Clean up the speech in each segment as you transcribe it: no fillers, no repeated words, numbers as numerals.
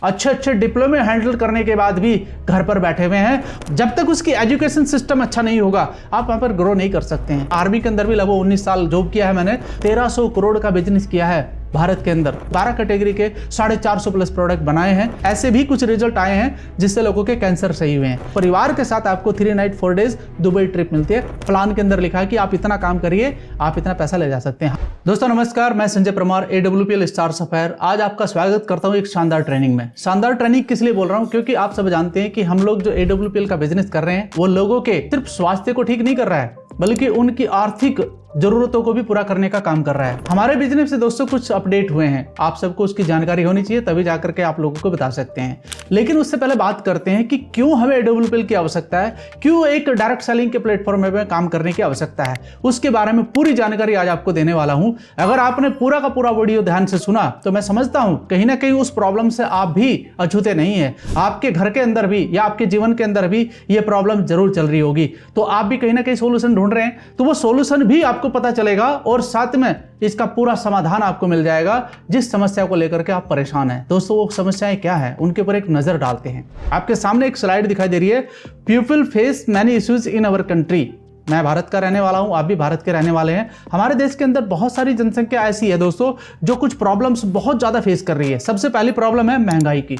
अच्छे अच्छे डिप्लोमे हैंडल करने के बाद भी घर पर बैठे हुए हैं। जब तक उसकी एजुकेशन सिस्टम अच्छा नहीं होगा आप वहां पर ग्रो नहीं कर सकते हैं। आर्मी के अंदर भी लगभग 19 साल जॉब किया है मैंने, 1300 करोड़ का बिजनेस किया है भारत के अंदर, 12 कैटेगरी के 450 प्लस प्रोडक्ट बनाए हैं। ऐसे भी कुछ रिजल्ट आए हैं जिससे लोगों के कैंसर सही हुए हैं। परिवार के साथ आपको 3 नाइट 4 डेज दुबई ट्रिप मिलती है। प्लान के अंदर लिखा है कि आप इतना काम करिए, आप इतना पैसा ले जा सकते हैं। दोस्तों नमस्कार, मैं Sanjay Parmar, AWPL stars affair. आज आपका स्वागत करता हूं एक शानदार ट्रेनिंग में। शानदार ट्रेनिंग किस लिए बोल रहा हूं, क्योंकि आप सब जानते हैं कि हम लोग जो AWPL का बिजनेस कर रहे हैं वो लोगों के सिर्फ स्वास्थ्य को ठीक नहीं कर रहा है बल्कि उनकी आर्थिक जरूरतों को भी पूरा करने का काम कर रहा है। हमारे बिजनेस से दोस्तों कुछ अपडेट हुए हैं, आप सबको उसकी जानकारी होनी चाहिए, तभी जाकर के आप लोगों को बता सकते हैं। लेकिन उससे पहले बात करते हैं कि क्यों हमें AWPL की आवश्यकता है, क्यों एक डायरेक्ट सेलिंग के प्लेटफॉर्म में काम करने की आवश्यकता है, उसके बारे में पूरी जानकारी आज आपको देने वाला हूं। अगर आपने पूरा का पूरा वीडियो ध्यान से सुना तो मैं समझता हूं कहीं ना कहीं उस प्रॉब्लम से आप भी अछूते नहीं है। आपके घर के अंदर भी या आपके जीवन के अंदर भी ये प्रॉब्लम जरूर चल रही होगी, तो आप भी कहीं ना कहीं सोल्यूशन ढूंढ रहे हैं, तो वो सोल्यूशन भी आपको पता चलेगा और साथ में इसका पूरा समाधान आपको मिल जाएगा जिस समस्या को लेकर के आप परेशान हैं। दोस्तों वो समस्याएं क्या है उनके ऊपर एक नजर डालते हैं। आपके सामने एक स्लाइड दिखाई दे रही है, people face many issues in our country. मैं भारत का रहने वाला हूं, आप भी भारत के रहने वाले हैं। हमारे देश के अंदर बहुत सारी जनसंख्या ऐसी है दोस्तों जो कुछ प्रॉब्लम्स बहुत ज्यादा फेस कर रही है। सबसे पहली प्रॉब्लम है महंगाई की।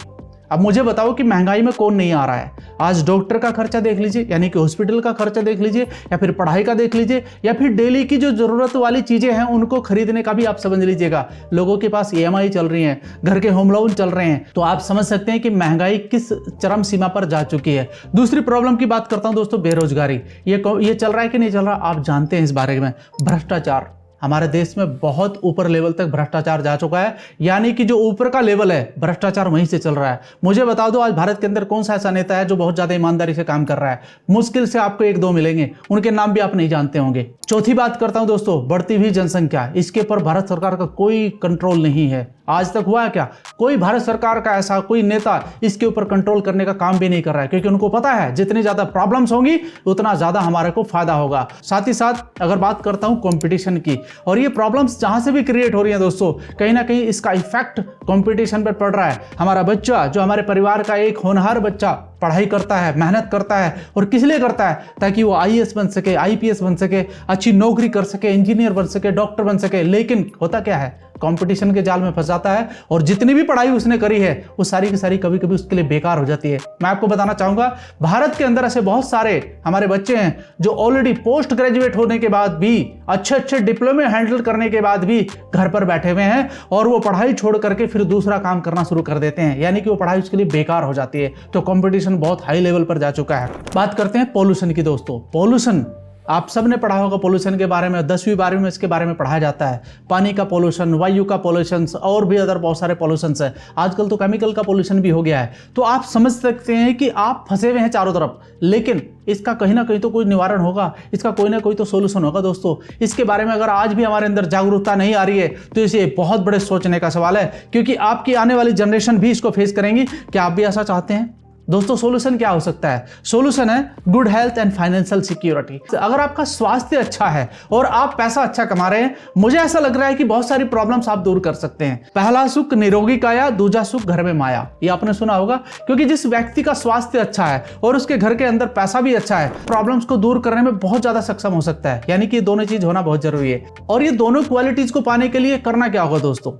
अब मुझे बताओ कि महंगाई में कौन नहीं आ रहा है। आज डॉक्टर का खर्चा देख लीजिए, यानी कि हॉस्पिटल का खर्चा देख लीजिए, या फिर पढ़ाई का देख लीजिए, या फिर डेली की जो जरूरत वाली चीजें हैं उनको खरीदने का भी आप समझ लीजिएगा। लोगों के पास EMI चल रही है, घर के होम लोन चल रहे हैं, तो आप समझ सकते हैं कि महंगाई किस चरम सीमा पर जा चुकी है। दूसरी प्रॉब्लम की बात करता हूं दोस्तों, बेरोजगारी। ये चल रहा है कि नहीं चल रहा, आप जानते हैं इस बारे में। भ्रष्टाचार, हमारे देश में बहुत ऊपर लेवल तक भ्रष्टाचार जा चुका है, यानी कि जो ऊपर का लेवल है भ्रष्टाचार वहीं से चल रहा है। मुझे बता दो आज भारत के अंदर कौन सा ऐसा नेता है जो बहुत ज्यादा ईमानदारी से काम कर रहा है। मुश्किल से आपको 1-2 मिलेंगे, उनके नाम भी आप नहीं जानते होंगे। चौथी बात करता हूं दोस्तों, बढ़ती हुई जनसंख्या। इसके ऊपर भारत सरकार का कोई कंट्रोल नहीं है। आज तक हुआ है क्या? कोई भारत सरकार का ऐसा कोई नेता इसके ऊपर कंट्रोल करने का काम भी नहीं कर रहा है, क्योंकि उनको पता है जितनी ज्यादा प्रॉब्लम्स होंगी उतना ज्यादा हमारे को फायदा होगा। साथ ही साथ अगर बात करता हूं कंपटीशन की, और ये प्रॉब्लम्स जहां से भी क्रिएट हो रही है दोस्तों, कहीं ना कहीं इसका इफेक्ट कंपटीशन पर पड़ रहा है। हमारा बच्चा, जो हमारे परिवार का एक होनहार बच्चा पढ़ाई करता है, मेहनत करता है, और किस लिए करता है? ताकि वो IAS बन सके, IPS बन सके, अच्छी नौकरी कर सके, इंजीनियर बन सके, डॉक्टर बन सके। लेकिन होता क्या है, कंपटीशन के जाल में फंस जाता है और जितनी भी पढ़ाई उसने करी है वो सारी की सारी कभी कभी उसके लिए बेकार हो जाती है। मैं आपको बताना चाहूंगा भारत के अंदर ऐसे बहुत सारे हमारे बच्चे हैं जो ऑलरेडी पोस्ट ग्रेजुएट होने के बाद भी, अच्छे अच्छे डिप्लोमे हैंडल करने के बाद भी घर पर बैठे हुए हैं और वो पढ़ाई छोड़ करके फिर दूसरा काम करना शुरू कर देते हैं, यानी कि वो पढ़ाई उसके लिए बेकार हो जाती है। तो कंपटीशन बहुत हाई लेवल पर जा चुका है। बात करते हैं पॉल्यूशन की दोस्तों। पॉल्यूशन आप सबने पढ़ा होगा पॉल्यूशन के बारे में, 10वीं 12वीं में इसके बारे में पढ़ाया जाता है। पानी का पॉल्यूशन, वायु का पॉल्यूशन और भी अदर बहुत सारे पॉल्यूशंस है। आजकल तो केमिकल का पॉल्यूशन भी हो गया है। तो आप समझ सकते हैं कि आप फंसे हुए हैं चारों तरफ, लेकिन इसका कहीं ना कहीं तो कोई निवारण होगा, इसका कोई ना कोई तो सोल्यूशन होगा दोस्तों। इसके बारे में अगर आज भी हमारे अंदर जागरूकता नहीं आ रही है तो इसे बहुत बड़े सोचने का सवाल है, क्योंकि आपकी आने वाली जनरेशन भी इसको फेस करेंगी। क्या आप भी ऐसा चाहते हैं? दोस्तों सोल्यूशन क्या हो सकता है? सोल्यूशन है good health and financial security. अगर आपका स्वास्थ्य अच्छा है और आप पैसा अच्छा कमा रहे हैं, मुझे ऐसा लग रहा है कि बहुत सारी प्रॉब्लम्स आप दूर कर सकते हैं। पहला सुख निरोगी काया, दूजा सुख घर में माया। ये आपने सुना होगा, क्योंकि जिस व्यक्ति का स्वास्थ्य अच्छा है और उसके घर के अंदर पैसा भी अच्छा है, प्रॉब्लम्स को दूर करने में बहुत ज्यादा सक्षम हो सकता है। यानी कि दोनों चीज होना बहुत जरूरी है। और ये दोनों क्वालिटीज को पाने के लिए करना क्या होगा दोस्तों,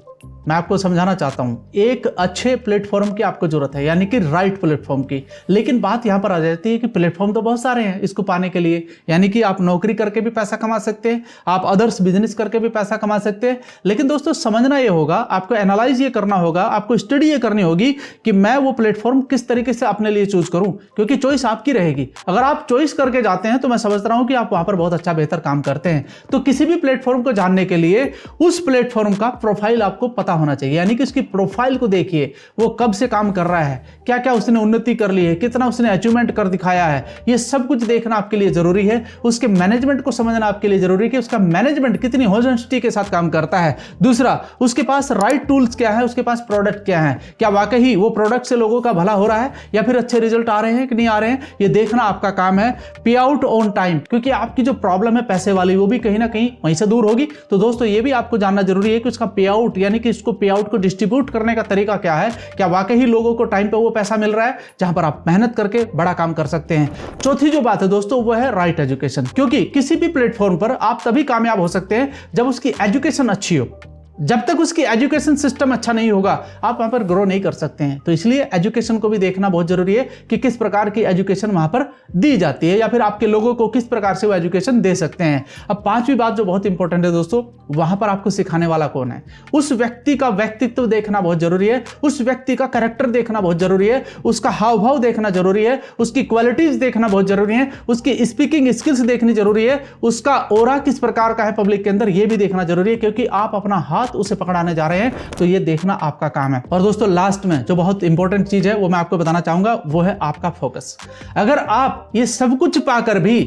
मैं आपको समझाना चाहता हूं। एक अच्छे प्लेटफॉर्म की आपको जरूरत है, यानी कि राइट प्लेटफॉर्म की। लेकिन बात यहां पर आ जाती है कि प्लेटफॉर्म तो बहुत सारे हैं इसको पाने के लिए, यानी कि आप नौकरी करके भी पैसा कमा सकते हैं, आप अदर्स बिजनेस करके भी पैसा कमा सकते हैं। लेकिन दोस्तों समझना ये होगा, आपको एनालाइज ये करना होगा, आपको स्टडी ये करनी होगी कि मैं वो प्लेटफॉर्म किस तरीके से अपने लिए चूज करूं, क्योंकि चॉइस आपकी रहेगी। अगर आप चॉइस करके जाते हैं तो मैं समझ रहा हूं कि आप वहां पर बहुत अच्छा बेहतर काम करते हैं। तो किसी भी प्लेटफॉर्म को जानने के लिए उस प्लेटफॉर्म का प्रोफाइल आपको पता होना चाहिए, यानी कि उसकी प्रोफाइल को देखिए, वो कब से काम कर रहा है, क्या क्या उसने उन्नति कर ली है, कितना उसने अचीवमेंट कर दिखाया है, ये सब कुछ देखना आपके लिए जरूरी है। उसके मैनेजमेंट को समझना आपके लिए जरूरी है कि उसका मैनेजमेंट कितनी हॉनेस्टी के साथ काम करता है। दूसरा, उसके पास राइट टूल्स क्या है, उसके पास प्रोडक्ट क्या है, क्या वाकई वो प्रोडक्ट से लोगों का भला हो रहा है या फिर अच्छे रिजल्ट आ रहे हैं कि नहीं आ रहे हैं, ये देखना आपका काम है। पे आउट ऑन टाइम, क्योंकि आपकी जो प्रॉब्लम है पैसे वाली वो भी कहीं ना कहीं वहीं से दूर होगी। तो दोस्तों ये भी आपको जानना जरूरी है कि उसका पे आउट, यानी कि इसको पे आउट को डिस्ट्रीब्यूट करने का तरीका क्या है, क्या वाकई ही लोगों को टाइम पे वो पैसा मिल रहा है जहां पर आप मेहनत करके बड़ा काम कर सकते हैं। चौथी जो बात है दोस्तों वो है राइट एजुकेशन, क्योंकि किसी भी प्लेटफॉर्म पर आप तभी कामयाब हो सकते हैं जब उसकी एजुकेशन अच्छी हो। जब तक उसकी एजुकेशन सिस्टम अच्छा नहीं होगा आप वहां पर ग्रो नहीं कर सकते हैं। तो इसलिए एजुकेशन को भी देखना बहुत जरूरी है कि किस प्रकार की एजुकेशन वहां पर दी जाती है या फिर आपके लोगों को किस प्रकार से वो एजुकेशन दे सकते हैं। अब पांचवी बात जो बहुत इंपॉर्टेंट है दोस्तों, वहां पर आपको सिखाने वाला कौन है, उस व्यक्ति का व्यक्तित्व देखना बहुत जरूरी है, उस व्यक्ति का कैरेक्टर देखना बहुत जरूरी है, उसका हाव भाव देखना जरूरी है, उसकी क्वालिटीज देखना बहुत जरूरी है, उसकी स्पीकिंग स्किल्स देखनी जरूरी है, उसका ओरा किस प्रकार का है पब्लिक के अंदर ये भी देखना जरूरी है, क्योंकि आप अपना हाथ उसे पकड़ाने जा रहे हैं तो ये देखना आपका काम है। और दोस्तों लास्ट में जो बहुत इंपॉर्टेंट चीज है वो मैं आपको बताना चाहूंगा, वो है आपका फोकस। अगर आप ये सब कुछ पाकर भी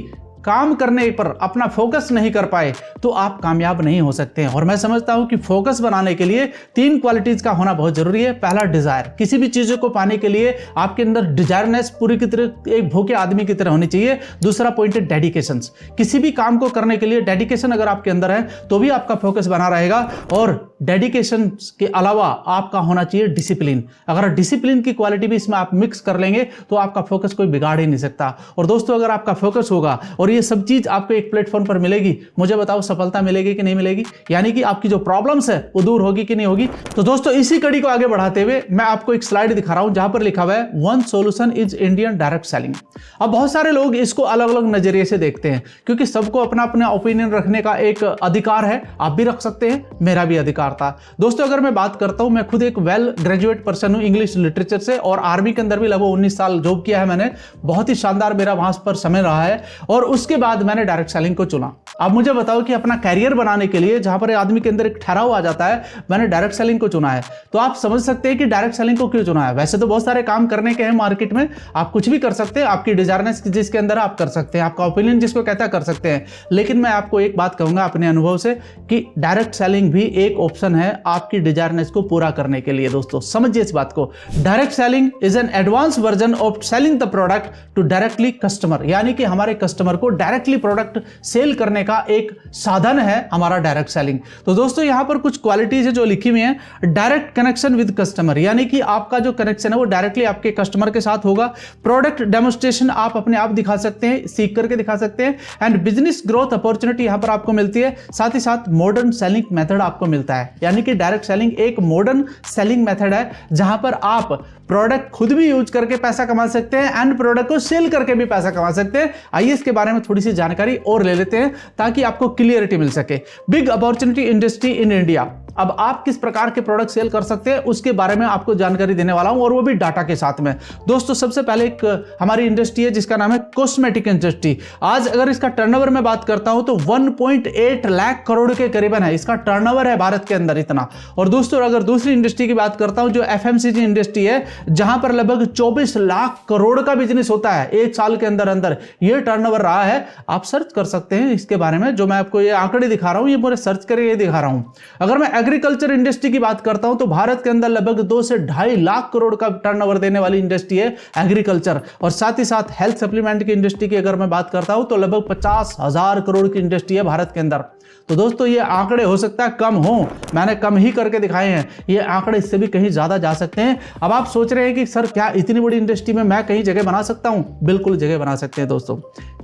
काम करने पर अपना फोकस नहीं कर पाए तो आप कामयाब नहीं हो सकते हैं। और मैं समझता हूं कि फोकस बनाने के लिए 3 क्वालिटीज का होना बहुत जरूरी है। पहला डिजायर, किसी भी चीजों को पाने के लिए आपके अंदर डिजायरनेस पूरी की तरह एक भूखे आदमी की तरह होनी चाहिए। दूसरा पॉइंट है डेडिकेशन, किसी भी काम को करने के लिए डेडिकेशन अगर आपके अंदर है तो भी आपका फोकस बना रहेगा। और डेडिकेशन के अलावा आपका होना चाहिए डिसिप्लिन। अगर डिसिप्लिन की क्वालिटी भी इसमें आप मिक्स कर लेंगे तो आपका फोकस कोई बिगाड़ ही नहीं सकता। और दोस्तों अगर आपका फोकस होगा और ये सब चीज आपको एक प्लेटफॉर्म पर मिलेगी, मुझे बताओ सफलता मिलेगी कि नहीं मिलेगी, यानी कि आपकी जो प्रॉब्लम्स है वो दूर होगी कि नहीं होगी। तो दोस्तों इसी कड़ी को आगे बढ़ाते हुए मैं आपको एक स्लाइड दिखा रहा हूं जहां पर लिखा हुआ है one solution is Indian direct selling. अब बहुत सारे लोग इसको अलग अलग नजरिए से देखते हैं, क्योंकि सबको अपना अपना ओपिनियन रखने का एक अधिकार है, आप भी रख सकते हैं, मेरा भी अधिकार था। दोस्तों अगर मैं बात करता हूं, मैं खुद एक वेल ग्रेजुएट पर्सन हूं इंग्लिश लिटरेचर से, और आर्मी के अंदर भी लगभग 19 साल जॉब किया है मैंने, बहुत ही शानदार मेरा वहां पर समय रहा है। और उसके बाद मैंने डायरेक्ट सेलिंग को चुना। अब मुझे बताओ कि अपना कैरियर बनाने के लिए जहां पर आदमी के अंदर एक ठहराव आ जाता है, मैंने डायरेक्ट सेलिंग को चुना है। तो आप समझ सकते हैं कि डायरेक्ट सेलिंग को क्यों चुना है। वैसे तो बहुत सारे काम करने के हैं मार्केट में, आप कुछ भी कर सकते हैं, आपकी डिजायरनेस जिसके अंदर आप कर सकते हैं, आपका ओपिनियन जिसको कहता है कर सकते हैं, लेकिन मैं आपको एक बात कहूंगा अपने अनुभव से कि डायरेक्ट सेलिंग भी एक ऑप्शन है आपकी डिजायरनेस को पूरा करने के लिए। दोस्तों समझिए इस बात को, direct selling is an advance version of selling the product to directly customer, यानी कि हमारे कस्टमर को डायरेक्टली प्रोडक्ट सेल करने का एक साधन है हमारा डायरेक्ट सेलिंग। तो दोस्तों यहां पर कुछ क्वालिटीज है जो लिखी हुई है। डायरेक्ट कनेक्शन विद कस्टमर, यानी कि आपका जो कनेक्शन है वो डायरेक्टली आपके कस्टमर के साथ होगा। प्रोडक्ट डेमोन्स्ट्रेशन आप अपने आप दिखा सकते हैं, सीख करके दिखा सकते हैं। एंड बिजनेस ग्रोथ अपॉर्चुनिटी यहां पर आपको मिलती है, साथ ही साथ मॉडर्न सेलिंग मेथड आपको मिलता है, यानी कि डायरेक्ट सेलिंग एक मॉडर्न सेलिंग मेथड है जहां पर आप प्रोडक्ट खुद भी यूज करके पैसा कमा सकते हैं एंड प्रोडक्ट को सेल करके भी पैसा कमा सकते हैं। आइए इसके बारे में थोड़ी सी जानकारी और ले लेते हैं ताकि आपको क्लियरिटी मिल सके। Big opportunity industry in India, अब आप किस प्रकार के प्रोडक्ट सेल कर सकते हैं उसके बारे में आपको जानकारी देने वाला हूं, और वो भी डाटा के साथ में। दोस्तों सबसे पहले एक हमारी इंडस्ट्री है जिसका नाम है कॉस्मेटिक इंडस्ट्री। आज अगर इसका टर्नओवर में बात करता हूं तो 1.8 लाख करोड़ के करीबन है इसका टर्नओवर है भारत के अंदर इतना। और दोस्तों अगर दूसरी इंडस्ट्री की बात करता हूं जो एफएमसीजी इंडस्ट्री है, जहां पर लगभग 24 लाख करोड़ का बिजनेस होता है एक साल के अंदर अंदर, ये टर्नओवर रहा है। आप सर्च कर सकते हैं इसके बारे में, जो मैं आपको ये आंकड़े दिखा रहा हूं ये पूरे सर्च करके ये दिखा रहा हूं। अगर मैं एग्रीकल्चर इंडस्ट्री की बात करता हूं तो भारत के अंदर लगभग 2 से 2.5 लाख करोड़ का टर्नओवर देने वाली इंडस्ट्री है एग्रीकल्चर। और साथ ही साथ हेल्थ सप्लीमेंट की इंडस्ट्री की अगर मैं बात करता हूं तो लगभग 50,000 करोड़ की इंडस्ट्री है भारत के अंदर। तो दोस्तों ये आंकड़े हो सकता है कम हो, मैंने कम ही करके दिखाए हैं, ये आंकड़े इससे भी कहीं ज्यादा जा सकते हैं। अब आप सोच रहे हैं कि सर क्या इतनी बड़ी इंडस्ट्री में मैं कहीं जगह बना सकता हूं? बिल्कुल जगह बना सकते हैं दोस्तों।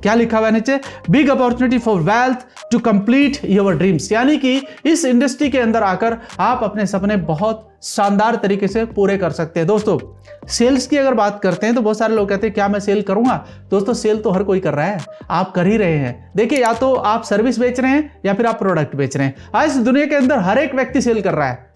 क्या लिखा हुआ है नीचे? Big opportunity for wealth to complete your dreams, यानी कि इस इंडस्ट्री के अंदर आकर आप अपने सपने बहुत शानदार तरीके से पूरे कर सकते हैं। दोस्तों सेल्स की अगर बात करते हैं तो बहुत सारे लोग कहते हैं क्या मैं सेल करूंगा? दोस्तों सेल तो हर कोई कर रहा है, आप कर ही रहे हैं। देखिए या तो आप सर्विस बेच रहे हैं या फिर आप प्रोडक्ट बेच रहे हैं। आज दुनिया के अंदर हर एक व्यक्ति सेल कर रहा है,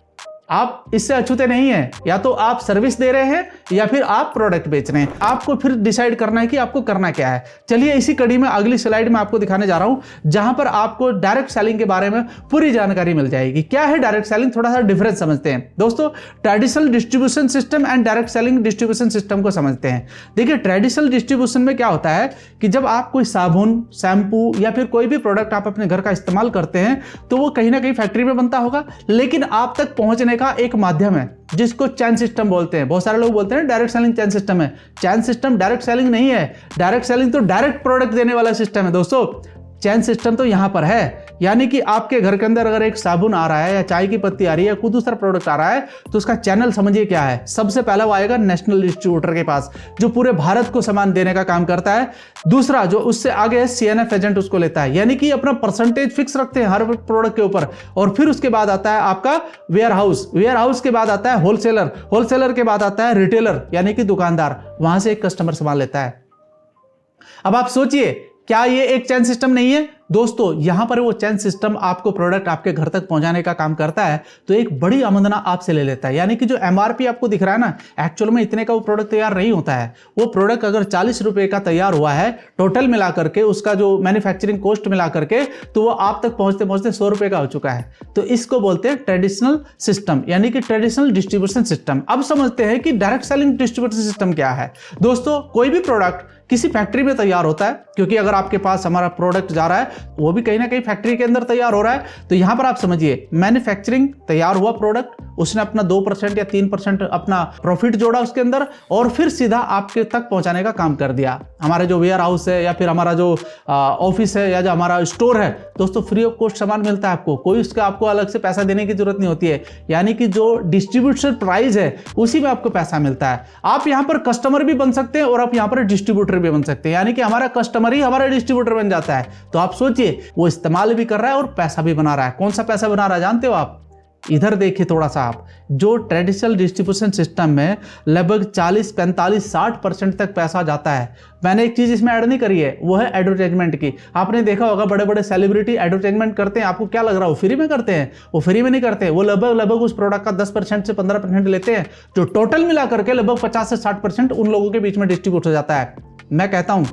आप इससे अछूते नहीं हैं। या तो आप सर्विस दे रहे हैं या फिर आप प्रोडक्ट बेच रहे हैं, आपको फिर डिसाइड करना है कि आपको करना क्या है। चलिए इसी कड़ी में अगली स्लाइड में आपको दिखाने जा रहा हूं जहां पर आपको डायरेक्ट सेलिंग के बारे में पूरी जानकारी मिल जाएगी। क्या है डायरेक्ट सेलिंग, थोड़ा सा डिफरेंस समझते हैं। दोस्तों traditional distribution system and direct selling distribution system को समझते हैं। देखिए ट्रेडिशनल डिस्ट्रीब्यूशन में क्या होता है कि जब आप कोई साबुन, शैम्पू या फिर कोई भी प्रोडक्ट आप अपने घर का इस्तेमाल करते हैं तो वो कहीं ना कहीं फैक्ट्री में बनता होगा, लेकिन आप तक पहुंचने का एक माध्यम है जिसको चैन सिस्टम बोलते हैं। बहुत सारे लोग बोलते हैं डायरेक्ट सेलिंग चैन सिस्टम है। चैन सिस्टम डायरेक्ट सेलिंग नहीं है, डायरेक्ट सेलिंग तो डायरेक्ट प्रोडक्ट देने वाला सिस्टम है। दोस्तों चैन सिस्टम तो यहाँ पर है, यानी कि आपके घर के अंदर अगर एक साबुन आ रहा है या चाय की पत्ती आ रही है या कोई दूसरा प्रोडक्ट आ रहा है तो उसका चैनल समझिए क्या है। सबसे पहला वो आएगा नेशनल डिस्ट्रीब्यूटर के पास जो पूरे भारत को सामान देने का काम करता है। दूसरा जो उससे आगे है सीएनएफ एजेंट उसको लेता है, यानी कि अपना परसेंटेज फिक्स रखते हैं हर प्रोडक्ट के ऊपर। और फिर उसके बाद आता है आपका वेयर हाउस के बाद आता है होलसेलर के बाद आता है रिटेलर यानी कि दुकानदार, वहां से एक कस्टमर सामान लेता है। अब आप सोचिए क्या ये एक चैन सिस्टम नहीं है दोस्तों? यहां पर वो चैन सिस्टम आपको प्रोडक्ट आपके घर तक पहुंचाने का काम करता है तो एक बड़ी आमदना आपसे ले लेता है। यानी कि जो एमआरपी आपको दिख रहा है ना, एक्चुअल में इतने का वो प्रोडक्ट तैयार नहीं होता है। वो प्रोडक्ट अगर 40 रुपए का तैयार हुआ है टोटल मिला करके, उसका जो मैन्युफैक्चरिंग कॉस्ट मिला करके, तो वो आप तक पहुंचते पहुंचते 100 रुपए का हो चुका है। तो इसको बोलते हैं ट्रेडिशनल सिस्टम यानी कि ट्रेडिशनल डिस्ट्रीब्यूशन सिस्टम। अब समझते हैं कि डायरेक्ट सेलिंग डिस्ट्रीब्यूशन सिस्टम क्या है। दोस्तों कोई भी प्रोडक्ट किसी फैक्ट्री में तैयार होता है, क्योंकि अगर आपके पास हमारा प्रोडक्ट जा रहा है वो भी कहीं ना कहीं फैक्ट्री के अंदर तैयार हो रहा है। तो यहां पर आप समझिए मैन्युफैक्चरिंग, तैयार हुआ प्रोडक्ट, उसने अपना 2% या 3% अपना प्रॉफिट जोड़ा उसके अंदर और फिर सीधा आपके तक पहुंचाने का काम कर दिया। हमारा जो वेयर हाउस है या फिर हमारा जो ऑफिस है या जो हमारा स्टोर है दोस्तों, फ्री ऑफ कॉस्ट सामान मिलता है आपको, कोई उसका आपको अलग से पैसा देने की जरूरत नहीं होती है। यानी कि जो डिस्ट्रीब्यूटर प्राइस है उसी में आपको पैसा मिलता है। आप यहां पर कस्टमर भी बन सकते हैं और आप यहां पर डिस्ट्रीब्यूटर भी बन सकते हैं, यानी कि हमारा कस्टमर ही हमारा डिस्ट्रीब्यूटर बन जाता है। तो आप सोचिए वो इस्तेमाल भी कर रहा है और पैसा भी बना रहा है। कौन सा पैसा बना रहा है जानते हो आप? इधर देखिए थोड़ा सा आप, जो ट्रेडिशनल डिस्ट्रीब्यूशन सिस्टम में लगभग 40, 45, 60% तक पैसा जाता है। मैंने एक चीज इसमें ऐड नहीं करी है, वो है एडवर्टाइजमेंट की। आपने देखा होगा बड़े बड़े सेलिब्रिटी एडवर्टाइजमेंट करते हैं, आपको क्या लग रहा है वो फ्री में करते हैं? वो फ्री में नहीं करते, वो लगभग उस प्रोडक्ट का 10% से 15% लेते हैं, जो टोटल मिला करके लगभग 50 से 60% उन लोगों के बीच में डिस्ट्रीब्यूट हो जाता है। मैं कहता हूं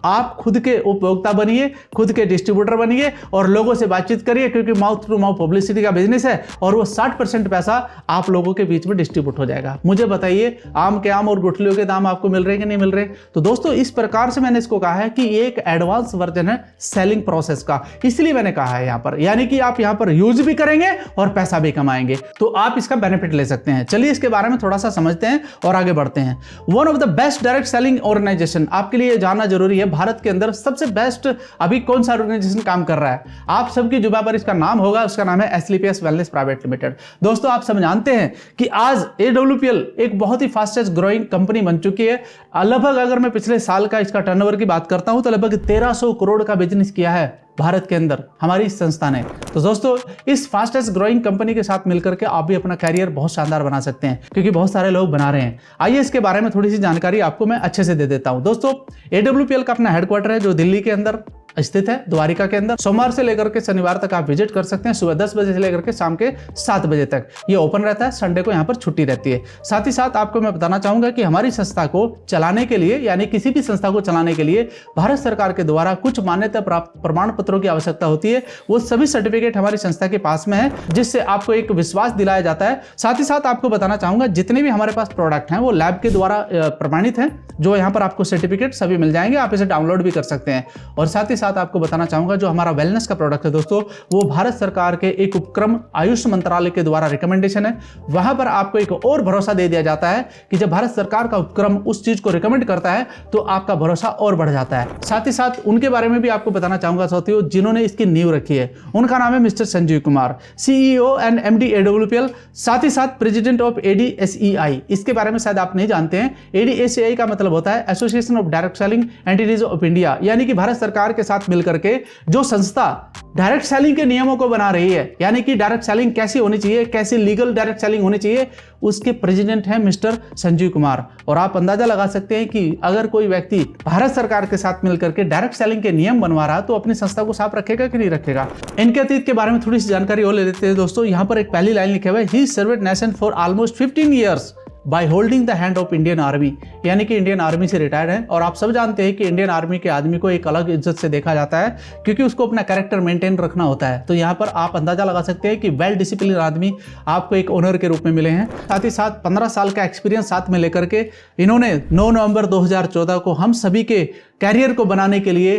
आप खुद के उपभोक्ता बनिए, खुद के डिस्ट्रीब्यूटर बनिए और लोगों से बातचीत करिए, क्योंकि माउथ टू माउथ पब्लिसिटी का बिजनेस है और वो 60% पैसा आप लोगों के बीच में डिस्ट्रीब्यूट हो जाएगा। मुझे बताइए आम के आम और गुठलियों के दाम आपको मिल रहे हैं कि नहीं मिल रहे? तो दोस्तों इस प्रकार से मैंने इसको कहा है कि ये एक एडवांस वर्जन है सेलिंग प्रोसेस का, इसलिए मैंने कहा है यहाँ पर, यानी कि आप यहाँ पर यूज भी करेंगे और पैसा भी कमाएंगे, तो आप इसका बेनिफिट ले सकते हैं। चलिए इसके बारे में थोड़ा सा समझते हैं और आगे बढ़ते हैं। One of the best direct selling organization, आपके लिए जानना जरूरी है, भारत के अंदर सबसे बेस्ट अभी कौन सा ऑर्गेनाइजेशन काम कर रहा है? आप सबकी जुबान पर इसका नाम होगा, उसका नाम है एसलीपीएस वेलनेस प्राइवेट लिमिटेड। दोस्तों आप सब जानते हैं कि आज एडब्ल्यूपीएल एक बहुत ही फास्टेस्ट ग्रोइंग कंपनी बन चुकी है। लगभग अगर मैं पिछले साल का इसका टर्नओवर की बात करता हूं तो लगभग 1300 करोड़ का बिजनेस किया है भारत के अंदर हमारी इस संस्था ने। तो दोस्तों इस फास्टेस्ट ग्रोइंग कंपनी के साथ मिलकर के आप भी अपना कैरियर बहुत शानदार बना सकते हैं, क्योंकि बहुत सारे लोग बना रहे हैं। आइए इसके बारे में थोड़ी सी जानकारी आपको मैं अच्छे से दे देता हूं। दोस्तों एडब्ल्यूपीएल का अपना हेडक्वार्टर है जो दिल्ली के अंदर स्थित है, द्वारिका के अंदर। सोमवार से लेकर के शनिवार तक आप विजिट कर सकते हैं, सुबह 10 बजे से लेकर के शाम के 7 बजे तक ये ओपन रहता है। संडे को यहाँ पर छुट्टी रहती है। साथ ही साथ आपको मैं बताना चाहूंगा कि हमारी संस्था को चलाने के लिए, यानी किसी भी संस्था को चलाने के लिए भारत सरकार के द्वारा कुछ मान्यता प्राप्त प्रमाण पत्रों की आवश्यकता होती है। वो सभी सर्टिफिकेट हमारी संस्था के पास में है, जिससे आपको एक विश्वास दिलाया जाता है। साथ ही साथ आपको बताना चाहूंगा जितने भी हमारे पास प्रोडक्ट हैं वो लैब के द्वारा प्रमाणित हैं, जो यहाँ पर आपको सर्टिफिकेट सभी मिल जाएंगे, आप इसे डाउनलोड भी कर सकते हैं। और साथ ही साथ आपको बताना चाहूंगा जो हमारा वेलनेस का प्रोडक्ट है दोस्तों, वो भारत सरकार के एक उपक्रम आयुष मंत्रालय के द्वारा रिकमेंडेशन है। वहां पर आपको एक और भरोसा दे दिया जाता है कि जब भारत सरकार का उपक्रम उस चीज को रिकमेंड करता है तो आपका भरोसा और बढ़ जाता है। साथ ही साथ उनके बारे में भी आपको बताना चाहूंगा साथियों, जिन्होंने इसकी नींव रखी है, उनका नाम है Mr Sanjeev Kumar, CEO and MD AWPL, साथ ही साथ प्रेसिडेंट ऑफ एडीएसईआई। इसके बारे में शायद आप नहीं जानते हैं, एडीएसईआई का मतलब होता है association of direct selling entities of India, यानी कि भारत सरकार के साथ मिलकर के जो संस्था डायरेक्ट सेलिंग के नियमों को बना रही है, यानी कि डायरेक्ट सेलिंग कैसी होनी चाहिए, कैसी लीगल डायरेक्ट सेलिंग होनी चाहिए, उसके प्रेसिडेंट हैं मिस्टर संजीव कुमार। और आप अंदाजा लगा सकते हैं कि अगर कोई व्यक्ति भारत सरकार के साथ मिलकर के डायरेक्ट सेलिंग के नियम बनवा रहा है तो अपनी संस्था को साफ रखेगा कि नहीं रखेगा। इनके अतीत के बारे में थोड़ी सी जानकारी और ले लेते हैं दोस्तों। यहाँ पर एक पहली लाइन लिखे हुआ है, ही served nation for almost 15 years by holding the hand of Indian army, यानी कि इंडियन आर्मी से रिटायर्ड है। और आप सब जानते हैं कि इंडियन आर्मी के आदमी को एक अलग इज्जत से देखा जाता है, क्योंकि उसको अपना कैरेक्टर मेंटेन रखना होता है। तो यहाँ पर आप अंदाजा लगा सकते हैं कि वेल डिसिप्लिन आदमी आपको एक ओनर के रूप में मिले हैं। साथ ही साथ 15 साल का एक्सपीरियंस साथ में लेकर के इन्होंने 9 नवंबर 2014 को हम सभी के कैरियर को बनाने के लिए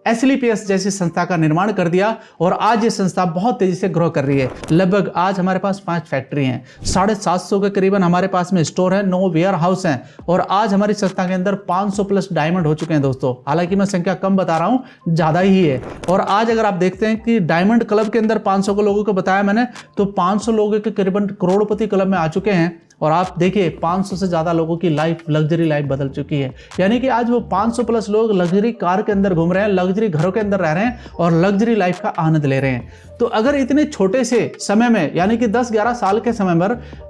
एसएलपीएस जैसी संस्था का निर्माण कर दिया और आज ये संस्था बहुत तेजी से ग्रो कर रही है। लगभग आज हमारे पास 5 फैक्ट्री हैं, 750 के करीबन हमारे पास में स्टोर है, 9 वेयर हाउस हैं और आज हमारी संस्था के अंदर 500 प्लस डायमंड हो चुके हैं दोस्तों। हालांकि मैं संख्या कम बता रहा हूं, ज्यादा ही है। और आज अगर आप देखते हैं कि डायमंड क्लब के अंदर 500 लोगों को बताया मैंने, तो 500 लोगों के करीबन करोड़पति क्लब में आ चुके हैं। और आप देखिए 500 से ज्यादा लोगों की लाइफ, लग्जरी लाइफ बदल चुकी है। यानी कि आज वो 500 प्लस लोग लग्जरी कार के अंदर घूम रहे हैं, लग्जरी घरों के अंदर रह रहे हैं और लग्जरी लाइफ का आनंद ले रहे हैं। तो अगर इतने छोटे से समय में, यानी कि 10-11 साल के समय में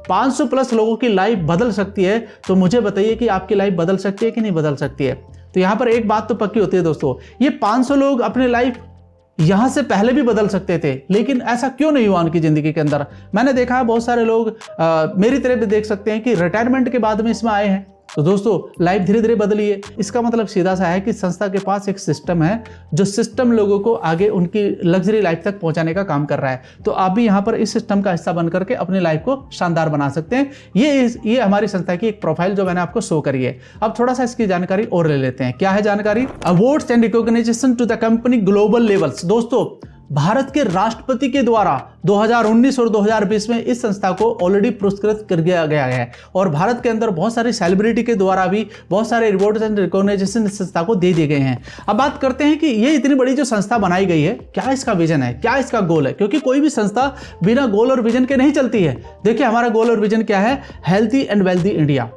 500 प्लस लोगों की लाइफ बदल सकती है, तो मुझे बताइए कि आपकी लाइफ बदल सकती है कि नहीं बदल सकती है। तो यहां पर एक बात तो पक्की होती है दोस्तों, ये 500 लोग अपनी लाइफ यहां से पहले भी बदल सकते थे, लेकिन ऐसा क्यों नहीं हुआ उनकी जिंदगी के अंदर। मैंने देखा है बहुत सारे लोग मेरी तरह भी देख सकते हैं कि रिटायरमेंट के बाद में इसमें आए हैं। तो दोस्तों लाइफ धीरे धीरे बदली है। इसका मतलब सीधा सा है कि संस्था के पास एक सिस्टम है, जो सिस्टम लोगों को आगे उनकी लग्जरी लाइफ तक पहुंचाने का काम कर रहा है। तो आप भी यहां पर इस सिस्टम का हिस्सा बन करके अपनी लाइफ को शानदार बना सकते हैं। ये हमारी संस्था की एक प्रोफाइल जो मैंने आपको शो करी है। अब थोड़ा सा इसकी जानकारी और ले लेते हैं। क्या है जानकारी? Awards and recognition to the company global levels. दोस्तों भारत के राष्ट्रपति के द्वारा 2019 और 2020 में इस संस्था को ऑलरेडी पुरस्कृत कर दिया गया है और भारत के अंदर बहुत सारी सेलिब्रिटी के द्वारा भी बहुत सारे रिवॉर्ड्स एंड रिकॉग्निशन इस संस्था को दे दिए गए हैं। अब बात करते हैं कि ये इतनी बड़ी जो संस्था बनाई गई है, क्या इसका विजन है, क्या इसका गोल है, क्योंकि कोई भी संस्था बिना गोल और विजन के नहीं चलती है। देखिए हमारा गोल और विजन क्या है? Healthy and wealthy India.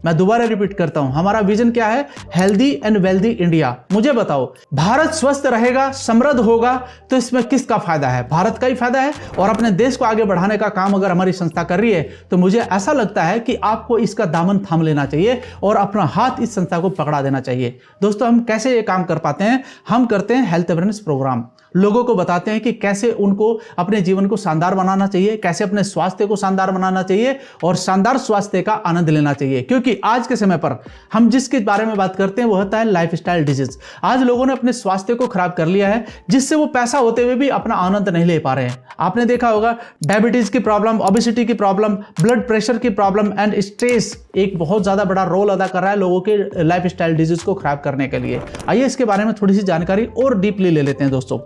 मैं दोबारा रिपीट करता हूं, हमारा विजन क्या है? Healthy and wealthy India. मुझे बताओ, भारत स्वस्थ रहेगा, समृद्ध होगा, तो इसमें किसका फायदा है? भारत का ही फायदा है। और अपने देश को आगे बढ़ाने का काम अगर हमारी संस्था कर रही है, तो मुझे ऐसा लगता है कि आपको इसका दामन थाम लेना चाहिए और अपना हाथ इस संस्था को पकड़ा देना चाहिए। दोस्तों हम कैसे ये काम कर पाते हैं? हम करते हैं हेल्थ अवेयरनेस प्रोग्राम। लोगों को बताते हैं कि कैसे उनको अपने जीवन को शानदार बनाना चाहिए, कैसे अपने स्वास्थ्य को शानदार बनाना चाहिए और शानदार स्वास्थ्य का आनंद लेना चाहिए। क्योंकि आज के समय पर हम जिसके बारे में बात करते हैं वो होता है लाइफस्टाइल डिजीज। आज लोगों ने अपने स्वास्थ्य को खराब कर लिया है, जिससे वो पैसा होते हुए भी अपना आनंद नहीं ले पा रहे हैं। आपने देखा होगा डायबिटीज की प्रॉब्लम, ओबेसिटी की प्रॉब्लम, ब्लड प्रेशर की प्रॉब्लम एंड स्ट्रेस एक बहुत ज्यादा बड़ा रोल अदा कर रहा है लोगों के लाइफस्टाइल डिजीज को खराब करने के लिए। आइए इसके बारे में थोड़ी सी जानकारी और डीपली ले लेते हैं दोस्तों।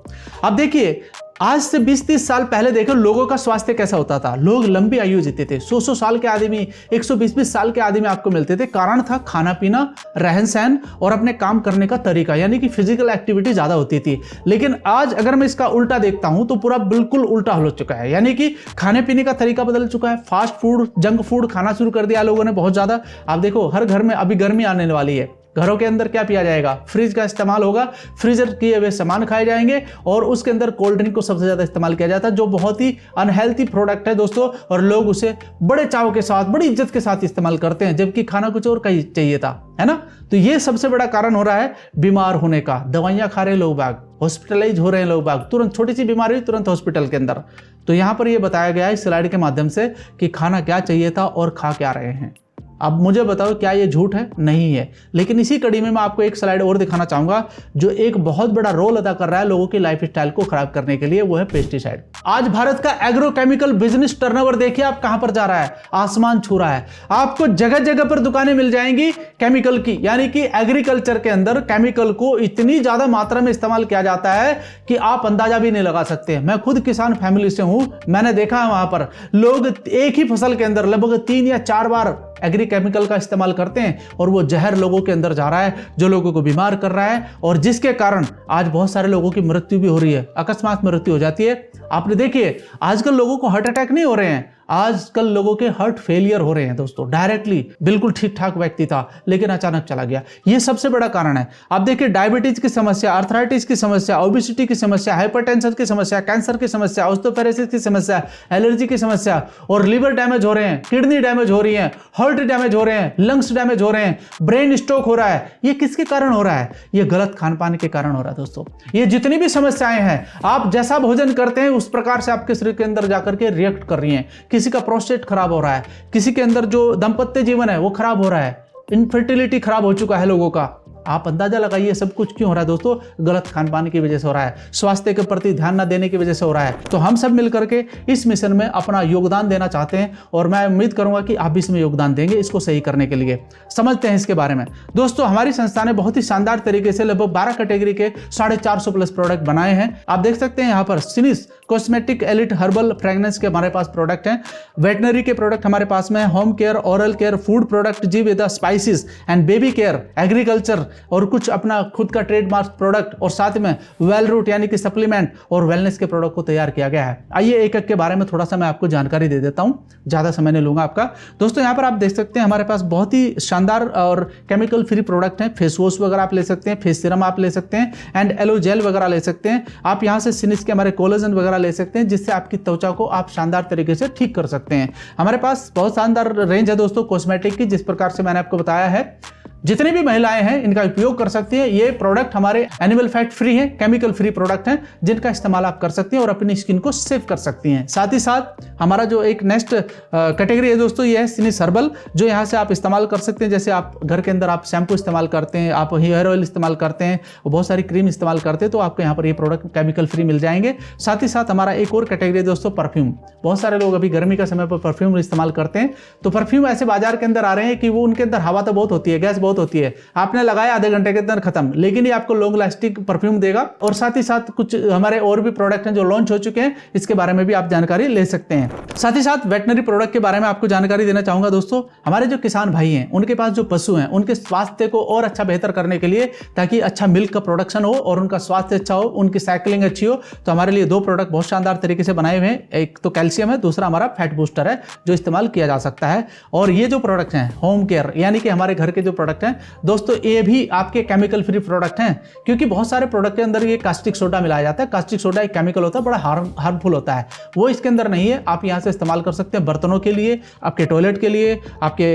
अब देखिए आज से 20-30 साल पहले देखो लोगों का स्वास्थ्य कैसा होता था। लोग लंबी आयु जीते थे, 100-100 साल के आदमी, 120-20 साल के आदमी आपको मिलते थे। कारण था खाना पीना, रहन सहन और अपने काम करने का तरीका, यानी कि फिजिकल एक्टिविटी ज्यादा होती थी। लेकिन आज अगर मैं इसका उल्टा देखता हूं तो पूरा बिल्कुल उल्टा हो चुका है। यानी कि खाने पीने का तरीका बदल चुका है। फास्ट फूड, जंक फूड खाना शुरू कर दिया लोगों ने बहुत ज्यादा। आप देखो हर घर में अभी गर्मी आने वाली है, घरों के अंदर क्या पिया जाएगा? फ्रिज का इस्तेमाल होगा, फ्रीजर किए हुए सामान खाए जाएंगे और उसके अंदर कोल्ड ड्रिंक को सबसे ज्यादा इस्तेमाल किया जाता है, जो बहुत ही अनहेल्थी प्रोडक्ट है दोस्तों। और लोग उसे बड़े चाव के साथ, बड़ी इज्जत के साथ इस्तेमाल करते हैं, जबकि खाना कुछ और का ही चाहिए था, है ना। तो ये सबसे बड़ा कारण हो रहा है बीमार होने का। दवाइयां खा रहे लोग बाग, हॉस्पिटलाइज हो रहे हैं लोग बाग, तुरंत छोटी सी बीमारी हुई तुरंत हॉस्पिटल के अंदर। तो यहां पर यह बताया गया है इस स्लाइड के माध्यम से कि खाना क्या चाहिए था और खा क्या रहे हैं। अब मुझे बताओ क्या ये झूठ है? नहीं है। लेकिन इसी कड़ी में मैं आपको एक स्लाइड और दिखाना चाहूंगा जो एक बहुत बड़ा रोल अदा कर रहा है लोगों की लाइफस्टाइल को खराब करने के लिए, वो है पेस्टिसाइड। आज भारत का एग्रोकेमिकल बिजनेस टर्नओवर देखिए आप कहां पर जा रहा है, आसमान छू रहा है। आपको जगह जगह पर दुकानें मिल जाएंगी केमिकल की, यानी कि एग्रीकल्चर के अंदर केमिकल को इतनी ज्यादा मात्रा में इस्तेमाल किया जाता है कि आप अंदाजा भी नहीं लगा सकते। मैं खुद किसान फैमिली से हूं, मैंने देखा है वहां पर लोग एक ही फसल के अंदर लगभग 3 या 4 बार एग्री केमिकल का इस्तेमाल करते हैं और वो जहर लोगों के अंदर जा रहा है, जो लोगों को बीमार कर रहा है और जिसके कारण आज बहुत सारे लोगों की मृत्यु भी हो रही है, अकस्मात मृत्यु हो जाती है। आपने देखिए आजकल लोगों को हार्ट अटैक नहीं हो रहे हैं, आजकल लोगों के हार्ट फेलियर हो रहे हैं दोस्तों। डायरेक्टली बिल्कुल ठीक ठाक व्यक्ति था लेकिन अचानक चला गया। ये सबसे बड़ा कारण है। आप देखिए डायबिटीज की समस्या, आर्थराइटिस की समस्या, ओबेसिटी की समस्या, हाइपरटेंशन की समस्या, कैंसर की समस्या, ऑस्टियोपेरोसिस की समस्या, एलर्जी की समस्या और लिवर डैमेज हो रहे हैं, किडनी डैमेज हो रही है, हार्ट डैमेज हो रहे हैं, लंग्स डैमेज हो रहे हैं, ब्रेन स्ट्रोक हो रहा है। ये किसके कारण हो रहा है? ये गलत खान पान के कारण हो रहा है दोस्तों। ये जितनी भी समस्याएं हैं, आप जैसा भोजन करते हैं उस प्रकार से आपके शरीर के अंदर जाकर के रिएक्ट कर रही हैं। किसी का प्रोस्टेट खराब हो रहा है, किसी के अंदर जो दाम्पत्य जीवन है वो खराब हो रहा है, इनफर्टिलिटी खराब हो चुका है लोगों का। आप अंदाजा लगाइए सब कुछ क्यों हो रहा है दोस्तों, गलत खान पान की वजह से हो रहा है, स्वास्थ्य के प्रति ध्यान न देने की वजह से हो रहा है। तो हम सब मिलकर के इस मिशन में अपना योगदान देना चाहते हैं और मैं उम्मीद करूंगा कि आप भी इसमें योगदान देंगे इसको सही करने के लिए। समझते हैं इसके बारे में दोस्तों। हमारी संस्था ने बहुत ही शानदार तरीके से लगभग 12 कैटेगरी के 450 प्लस प्रोडक्ट बनाए हैं। आप देख सकते हैं यहाँ पर सिनिस कॉस्मेटिक एलिट हर्बल फ्रेग्रेंस के हमारे पास प्रोडक्ट हैं, वेटनरी के प्रोडक्ट हमारे पास में, home care, oral care, food product, जीविदा spices and baby care, agriculture और कुछ अपना खुद का ट्रेडमार्क प्रोडक्ट और साथ में वेल रूट यानी कि सप्लीमेंट और वेलनेस के प्रोडक्ट को तैयार किया गया है। आइए एक एक के बारे में थोड़ा सा मैं आपको जानकारी दे देता हूं, ज्यादा समय नहीं लूंगा आपका। दोस्तों यहाँ पर आप देख सकते हैं हमारे पास बहुत ही शानदार और केमिकल फ्री प्रोडक्ट हैं। फेस वॉश वगैरह आप ले सकते हैं, फेस सीरम आप ले सकते हैं एंड एलो जेल वगैरह ले सकते हैं। आप यहाँ से सिनिस के हमारे कोलेजन वगैरह ले सकते हैं जिससे आपकी त्वचा को आप शानदार तरीके से ठीक कर सकते हैं। हमारे पास बहुत शानदार रेंज है दोस्तों कॉस्मेटिक की, जिस प्रकार से मैंने आपको बताया है जितनी भी महिलाएं हैं इनका उपयोग कर सकती हैं। ये प्रोडक्ट हमारे एनिमल फैट फ्री हैं, केमिकल फ्री प्रोडक्ट हैं जिनका इस्तेमाल आप कर सकती हैं और अपनी स्किन को सेव कर सकती हैं। साथ ही साथ हमारा जो एक नेक्स्ट कैटेगरी है दोस्तों ये है सिनिस हर्बल, जो यहाँ से आप इस्तेमाल कर सकते हैं। जैसे आप घर के अंदर आप शैम्पू इस्तेमाल करते हैं, आप हेयर ऑयल इस्तेमाल करते हैं, बहुत सारी क्रीम इस्तेमाल करते हैं, तो आपको यहाँ पर ये प्रोडक्ट केमिकल फ्री मिल जाएंगे। साथ ही साथ हमारा एक और कैटेगरी है दोस्तों परफ्यूम। बहुत सारे लोग अभी गर्मी का समय पर परफ्यूम इस्तेमाल करते हैं, तो परफ्यूम ऐसे बाजार के अंदर आ रहे हैं कि वो उनके अंदर हवा तो बहुत होती है, गैस बहुत होती है, आपने लगाया आधे घंटे के अंदर खत्म, लेकिन ये आपको लॉन्ग लास्टिंग परफ्यूम देगा। और साथ ही साथ कुछ हमारे और भी प्रोडक्ट हैं जो लॉन्च हो चुके हैं, इसके बारे में भी आप जानकारी ले सकते हैं। साथ ही साथ वेटनरी प्रोडक्ट के बारे में आपको जानकारी देना चाहूंगा दोस्तों। हमारे जो किसान भाई हैं उनके पास जो पशु हैं उनके स्वास्थ्य को और अच्छा बेहतर करने के लिए, ताकि अच्छा मिल्क का प्रोडक्शन हो और उनका स्वास्थ्य अच्छा हो, उनकी साइकिलिंग अच्छी हो, तो हमारे लिए 2 प्रोडक्ट बहुत शानदार तरीके से बनाए हुए हैं। एक तो कैल्शियम है, दूसरा हमारा फैट बूस्टर है जो इस्तेमाल किया जा सकता है। और ये जो प्रोडक्ट हैं होम केयर यानी कि हमारे घर के जो प्रोडक्ट हैं दोस्तों, ये भी आपके केमिकल फ्री प्रोडक्ट हैं, क्योंकि बहुत सारे प्रोडक्ट के अंदर ये कास्टिक सोडा मिलाया जाता है। कास्टिक सोडा एक केमिकल होता है, बड़ा हार्मफुल होता है, वो इसके अंदर नहीं है। आप यहाँ से इस्तेमाल कर सकते हैं बर्तनों के लिए, आपके टॉयलेट के लिए, आपके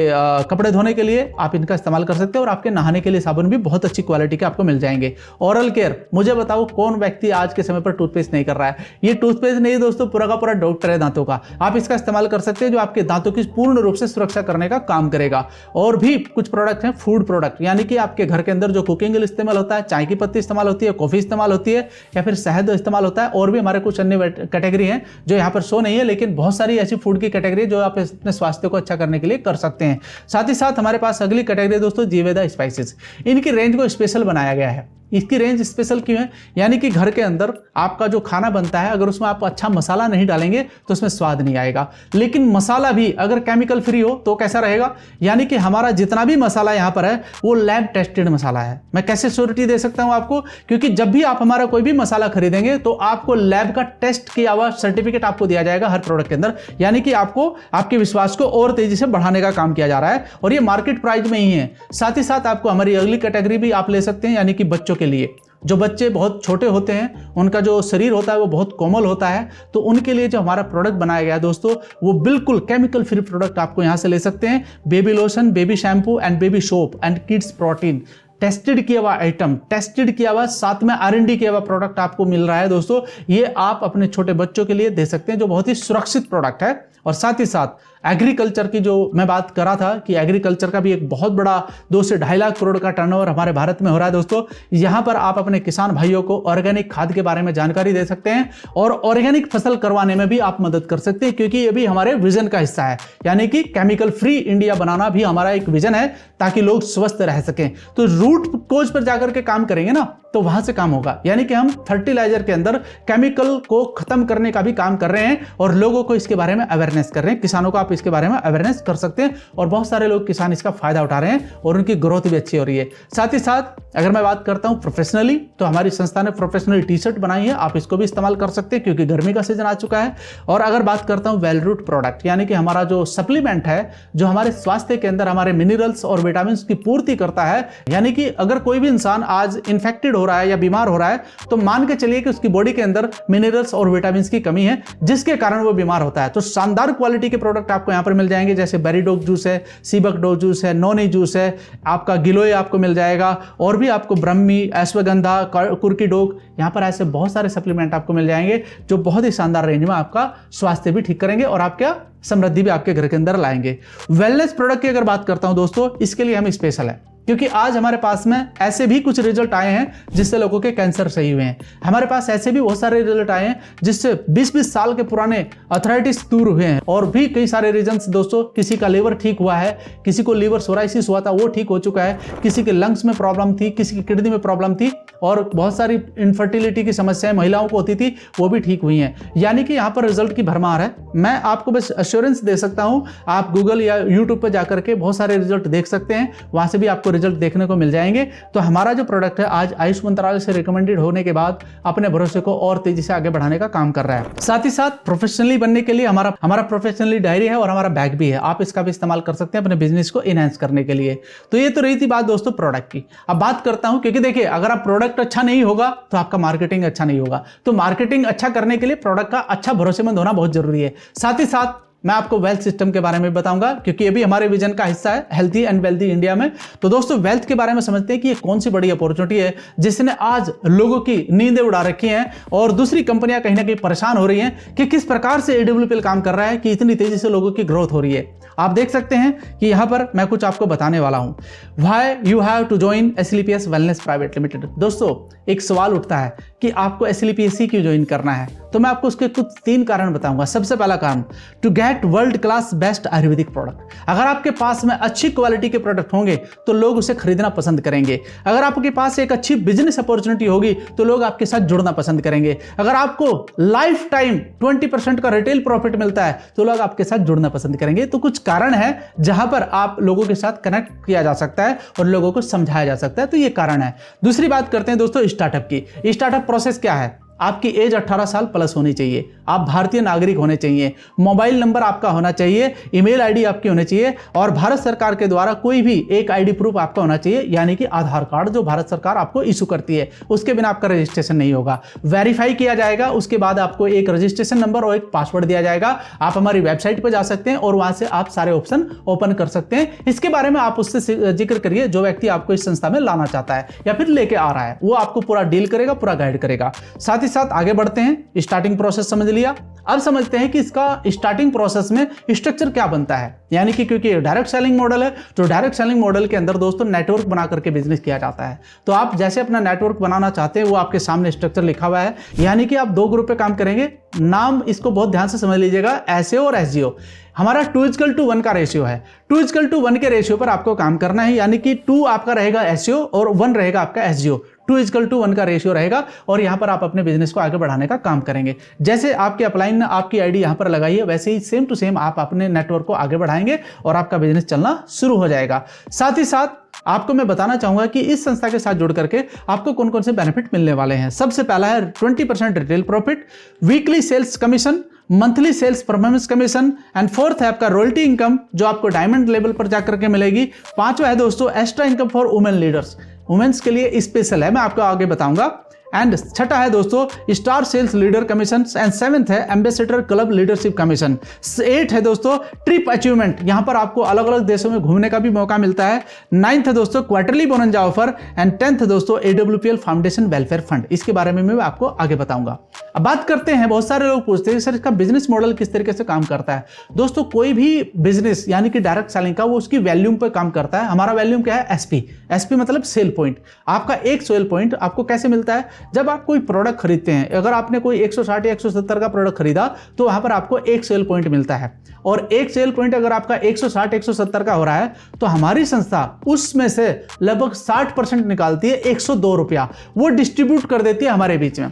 कपड़े धोने के लिए आप इनका इस्तेमाल कर सकते हैं। और आपके नहाने के लिए साबुन भी बहुत अच्छी क्वालिटी के आपको मिल जाएंगे। ओरल केयर, मुझे बताओ कौन व्यक्ति आज के समय पर टूथपेस्ट नहीं कर रहा है। ये टूथपेस्ट नहीं दोस्तों, पूरा का पूरा डॉक्टर है दांतों का। आप इसका इस्तेमाल कर सकते हैं जो आपके दांतों की पूर्ण रूप से सुरक्षा करने का काम करेगा। और भी कुछ प्रोडक्ट हैं फूड प्रोडक्ट, यानी कि आपके घर के अंदर जो कुकिंग इस्तेमाल होता है, चाय की पत्ती इस्तेमाल होती है, कॉफी इस्तेमाल होती है या फिर शहद इस्तेमाल होता है। और भी हमारे कुछ अन्य कैटेगरी हैं जो यहाँ पर शो नहीं है, लेकिन बहुत सारी ऐसी फूड की कैटेगरी जो आप अपने स्वास्थ्य को अच्छा करने के लिए कर सकते हैं। साथ ही साथ हमारे पास अगली कैटेगरी दोस्तों जीवेदा स्पाइसेस। इनकी रेंज को स्पेशल बनाया गया है। इसकी रेंज स्पेशल क्यों है? यानी कि घर के अंदर आपका जो खाना बनता है, अगर उसमें आप अच्छा मसाला नहीं डालेंगे तो उसमें स्वाद नहीं आएगा। लेकिन मसाला भी अगर केमिकल फ्री हो तो कैसा रहेगा? यानी कि हमारा जितना भी मसाला यहाँ पर है वो लैब टेस्टेड मसाला है। मैं कैसे श्योरिटी दे सकता हूँ आपको? क्योंकि जब भी आप हमारा कोई भी मसाला खरीदेंगे तो आपको लैब का टेस्ट किया हुआ सर्टिफिकेट आपको दिया जाएगा हर प्रोडक्ट के अंदर। यानी कि आपको आपके विश्वास को और तेजी से बढ़ाने का काम किया जा रहा है और ये मार्केट प्राइस में ही है। साथ ही साथ आपको हमारी अगली कैटेगरी भी आप ले सकते हैं, यानी कि बच्चों के लिए। जो बच्चे बहुत छोटे होते हैं, उनका जो शरीर होता है वो बहुत कोमल होता है, तो उनके लिए जो हमारा प्रोडक्ट बनाया गया है दोस्तों, वो बिल्कुल केमिकल फ्री प्रोडक्ट आपको यहां से ले सकते हैं। Baby lotion, baby shampoo and baby soap and kids protein, tested किया हुआ आइटम, टेस्टेड किया हुआ, साथ में R&D किया हुआ प्रोडक्ट आपको मिल रहा है दोस्तों। ये आप अपने छोटे बच्चों के लिए दे सकते हैं, जो बहुत ही सुरक्षित प्रोडक्ट है। और साथ ही साथ एग्रीकल्चर की जो मैं बात कर रहा था कि एग्रीकल्चर का भी एक बहुत बड़ा 2 से 2.5 लाख करोड़ का टर्नओवर हमारे भारत में हो रहा है दोस्तों। यहां पर आप अपने किसान भाइयों को ऑर्गेनिक खाद के बारे में जानकारी दे सकते हैं और ऑर्गेनिक फसल करवाने में भी आप मदद कर सकते हैं, क्योंकि ये भी हमारे विजन का हिस्सा है। यानी कि केमिकल फ्री इंडिया बनाना भी हमारा एक विजन है, ताकि लोग स्वस्थ रह सकें। तो रूट कोज पर जाकर के काम करेंगे ना, तो वहां से काम होगा। यानी कि हम फर्टिलाइजर के अंदर केमिकल को खत्म करने का भी काम कर रहे हैं और लोगों को इसके बारे में अवेयरनेस कर रहे हैं। किसानों को आप इसके बारे में अवेयरनेस कर सकते हैं और बहुत सारे लोग किसान इसका फायदा उठा रहे हैं और उनकी ग्रोथ भी अच्छी हो रही है। साथ ही साथ अगर मैं बात करता हूं प्रोफेशनली, तो हमारी संस्था ने प्रोफेशनल टी-शर्ट बनाई है, आप इसको भी इस्तेमाल कर सकते हैं क्योंकि गर्मी का सीजन आ चुका है। और अगर बात करता हूं वेल रूट प्रोडक्ट, यानी कि हमारा जो सप्लीमेंट है, जो हमारे स्वास्थ्य के अंदर हमारे मिनरल्स और विटामिन की पूर्ति करता है। यानी कि अगर कोई भी इंसान आज इन्फेक्टेड हो रहा है या बीमार हो रहा है, तो मान के चलिए कि उसकी बॉडी के अंदर मिनरल्स और विटामिन की कमी है, जिसके कारण वो बीमार होता है। तो शानदार क्वालिटी के प्रोडक्ट आपको यहां पर मिल जाएंगे, जैसे बेरीडोग जूस है, सीबक डो जूस है, नोनी जूस है, आपका गिलोय आपको मिल जाएगा, और भी आपको ब्रह्मी, अश्वगंधा, कुर्कीडोग, यहां पर ऐसे बहुत सारे सप्लीमेंट आपको मिल जाएंगे जो बहुत ही शानदार रेंज में आपका स्वास्थ्य भी ठीक करेंगे और आपका समृद्धि भी आपके घर के अंदर लाएंगे। वेलनेस प्रोडक्ट की अगर बात करता हूं दोस्तों, इसके लिए हम स्पेशल है। क्योंकि आज हमारे पास में ऐसे भी कुछ रिजल्ट आए हैं जिससे लोगों के कैंसर सही हुए हैं। हमारे पास ऐसे भी बहुत सारे रिजल्ट आए हैं जिससे 20-20 साल के पुराने अर्थराइटिस दूर हुए हैं। और भी कई सारे रीजंस दोस्तों, किसी का लीवर ठीक हुआ है, किसी को लीवर सोराइसिस हुआ था वो ठीक हो चुका है, किसी के लंग्स में प्रॉब्लम थी, किसी की किडनी में प्रॉब्लम थी, और बहुत सारी इनफर्टिलिटी की समस्याएं महिलाओं को होती थी वो भी ठीक हुई हैं। यानी कि यहाँ पर रिजल्ट की भरमार है। मैं आपको बस एश्योरेंस दे सकता हूँ, आप गूगल या यूट्यूब पर जाकर के बहुत सारे रिजल्ट देख सकते हैं, वहां से भी आपको रिजल्ट देखने को मिल जाएंगे। तो हमारा जो प्रोडक्ट है आज आयुष मंत्रालय से रिकमेंडेड होने के बाद अपने भरोसे को और तेजी से आगे बढ़ाने का काम कर रहा है। साथ ही साथ प्रोफेशनली बनने के लिए हमारा प्रोफेशनली डायरी है और हमारा बैग भी है, आप इसका भी इस्तेमाल कर सकते हैं अपने बिजनेस को इनहेंस करने के लिए। तो ये तो रही थी बात दोस्तों प्रोडक्ट की। अब बात करता हूं, क्योंकि देखिए अगर आप प्रोडक्ट अच्छा नहीं होगा तो आपका मार्केटिंग अच्छा नहीं होगा। तो मार्केटिंग अच्छा करने के लिए प्रोडक्ट का अच्छा भरोसेमंद होना बहुत जरूरी है। साथ ही साथ मैं आपको वेल्थ सिस्टम के बारे में बताऊंगा, क्योंकि ये भी हमारे विजन का हिस्सा है, हेल्थी एंड वेल्थी इंडिया में। तो दोस्तों वेल्थ के बारे में समझते हैं कि ये कौन सी बड़ी अपॉर्चुनिटी है जिसने आज लोगों की नींदें उड़ा रखी हैं और दूसरी कंपनियां कहीं ना कहीं परेशान हो रही हैं कि किस प्रकार से AWPL काम कर रहा है कि इतनी तेजी से लोगों की ग्रोथ हो रही है। आप देख सकते हैं कि यहां पर मैं कुछ आपको बताने वाला हूं। Why you have to join SLPS wellness private limited. दोस्तों एक सवाल उठता है कि आपको SLPS क्यों ज्वाइन करना है, तो मैं आपको उसके कुछ 3 कारण बताऊंगा। सबसे पहला कारण, to get world class best ayurvedic product. अगर आपके पास में अच्छी क्वालिटी के प्रोडक्ट होंगे तो लोग उसे खरीदना पसंद करेंगे। अगर आपके पास एक अच्छी बिजनेस अपॉर्चुनिटी होगी तो लोग आपके साथ जुड़ना पसंद करेंगे। अगर आपको लाइफ टाइम 20% का रिटेल प्रॉफिट मिलता है तो लोग आपके साथ जुड़ना पसंद करेंगे। तो कुछ कारण है जहां पर आप लोगों के साथ कनेक्ट किया जा सकता है और लोगों को समझाया जा सकता है, तो ये कारण है। दूसरी बात करते हैं दोस्तों स्टार्टअप की। स्टार्टअप प्रोसेस क्या है? आपकी एज 18 साल प्लस होनी चाहिए, आप भारतीय नागरिक होने चाहिए, मोबाइल नंबर आपका होना चाहिए, ईमेल आईडी आपकी होनी चाहिए, और भारत सरकार के द्वारा कोई भी एक आईडी प्रूफ आपका होना चाहिए, यानी कि आधार कार्ड जो भारत सरकार आपको इशू करती है, उसके बिना आपका रजिस्ट्रेशन नहीं होगा। वेरीफाई किया जाएगा, उसके बाद आपको एक रजिस्ट्रेशन नंबर और एक पासवर्ड दिया जाएगा। आप हमारी वेबसाइट पर जा सकते हैं और वहां से आप सारे ऑप्शन ओपन कर सकते हैं। इसके बारे में आप उससे जिक्र करिए, जो व्यक्ति आपको इस संस्था में लाना चाहता है या फिर लेके आ रहा है, वो आपको पूरा डील करेगा, पूरा गाइड करेगा। साथ ही साथ आगे बढ़ते हैं। स्टार्टिंग प्रोसेस समझ लिया, अब समझते हैं कि इसका स्टार्टिंग प्रोसेस में स्ट्रक्चर क्या बनता है। यानी कि क्योंकि डायरेक्ट सेलिंग मॉडल है, तो डायरेक्ट सेलिंग मॉडल के अंदर दोस्तों नेटवर्क बना करके बिजनेस किया जाता है। तो आप जैसे अपना नेटवर्क बनाना चाहते हैं वो आपके सामने स्ट्रक्चर लिखा हुआ है। यानी कि आप 2 ग्रुप पे काम करेंगे। नाम इसको बहुत ध्यान से समझ लीजिएगा, SAO और SGO। हमारा 2:1 का रेशियो है। 2:1 के रेशियो पर आपको काम करना है, यानी कि 2 आपका रहेगा SAO और 1 रहेगा आपका SGO। 2:1 का रेशियो रहेगा और यहां पर आप अपने बिजनेस को आगे बढ़ाने का काम करेंगे। जैसे आपके अपलाइन ने आपकी आईडी यहां पर लगाई है, वैसे ही सेम टू सेम आप अपने नेटवर्क को आगे बढ़ाएंगे और आपका बिजनेस चलना शुरू हो जाएगा। साथ ही साथ आपको मैं बताना चाहूंगा कि इस संस्था के साथ जुड़ करके आपको कौन कौन से बेनिफिट मिलने वाले हैं। सबसे पहला है 20% retail profit, weekly sales commission, monthly sales performance commission, and 4th है आपका रॉयल्टी इनकम जो आपको डायमंड लेवल पर जाकर के मिलेगी। 5वां है दोस्तों extra income for women leaders, women's के लिए स्पेशल है, मैं आपको आगे बताऊंगा। एंड 6था है दोस्तों star sales leader commission, and 7th है एम्बेसडर क्लब लीडरशिप कमीशन। 8 है दोस्तों ट्रिप अचीवमेंट, यहां पर आपको अलग अलग देशों में घूमने का भी मौका मिलता है। 9th है दोस्तों quarterly bonus offer, and 10th है दोस्तों AWPL फाउंडेशन वेलफेयर फंड। इसके बारे में मैं आपको आगे बताऊंगा। अब बात करते हैं, बहुत सारे लोग पूछते हैं सर इसका बिजनेस मॉडल किस तरीके से काम करता है। दोस्तों कोई भी बिजनेस यानी कि डायरेक्ट सेलिंग का वो उसकी वैल्यूम पर काम करता है। हमारा वैल्यूम क्या है? SP मतलब सेल पॉइंट। आपका एक सेल पॉइंट आपको कैसे मिलता है? जब आप कोई प्रोडक्ट खरीदते हैं, अगर आपने कोई 160 या 170 का प्रोडक्ट खरीदा तो वहां पर आपको एक सेल पॉइंट मिलता है, और एक सेल पॉइंट अगर आपका 160-170 का हो रहा है तो हमारी संस्था उसमें से लगभग 60% निकालती है, 102 रुपया वो डिस्ट्रीब्यूट कर देती है हमारे बीच में।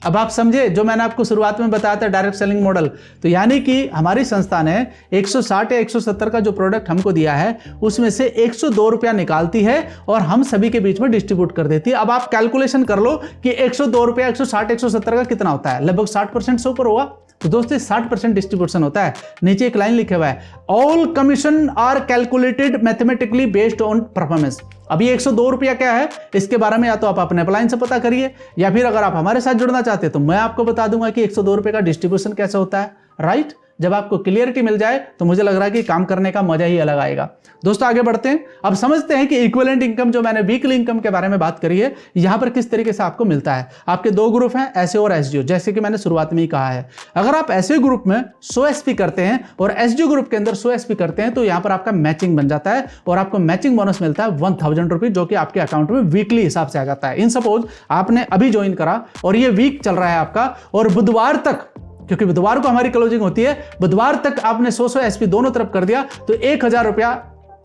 अब आप समझे जो मैंने आपको शुरुआत में बताया था डायरेक्ट सेलिंग मॉडल, तो यानी कि हमारी संस्था ने 160 या 170 का जो प्रोडक्ट हमको दिया है उसमें से 102 रुपया निकालती है और हम सभी के बीच में डिस्ट्रीब्यूट कर देती है। अब आप कैलकुलेशन कर लो कि 102 रुपया 160-170 का कितना होता है, लगभग 60% से ऊपर होगा। तो दोस्तों 60% डिस्ट्रीब्यूशन होता है। नीचे एक लाइन लिखे हुआ है, all commission are calculated mathematically based on performance. अभी 102 रुपया क्या है इसके बारे में या तो आप अपने अपलाइन से पता करिए, या फिर अगर आप हमारे साथ जुड़ना चाहते हैं तो मैं आपको बता दूंगा कि 102 रुपये का डिस्ट्रीब्यूशन कैसे होता है, राइट। जब आपको क्लियरिटी मिल जाए तो मुझे लग रहा है कि काम करने का मजा ही अलग आएगा। दोस्तों आगे बढ़ते हैं, अब समझते हैं कि इक्विवेलेंट इनकम जो मैंने वीकली इनकम के बारे में बात करी है, यहां पर किस तरीके से आपको मिलता है। आपके दो ग्रुप हैं, एसए और एसडीओ, जैसे कि मैंने शुरुआत में ही कहा है। अगर आप एसए ग्रुप में 100 एसपी करते हैं और एसडीओ ग्रुप के अंदर 100 एसपी करते हैं तो यहां पर आपका मैचिंग बन जाता है और आपको मैचिंग बोनस मिलता है 1000 रुपीज, जो कि आपके अकाउंट में वीकली हिसाब से आ जाता है। इन सपोज आपने अभी ज्वाइन करा और ये वीक चल रहा है आपका, और बुधवार तक, क्योंकि बुधवार को हमारी क्लोजिंग होती है, बुधवार तक आपने 100 एसपी दोनों तरफ कर दिया तो 1000 रुपया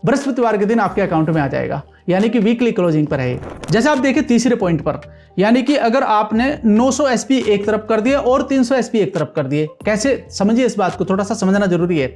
बृहस्पतिवार के दिन आपके अकाउंट में आ जाएगा, यानी कि वीकली क्लोजिंग पर है। जैसे आप देखिए तीसरे पॉइंट पर, यानी कि अगर आपने 900 एसपी एक तरफ कर दिए और 300 एसपी एक तरफ कर दिए, कैसे समझिए इस बात को, थोड़ा सा समझना जरूरी है,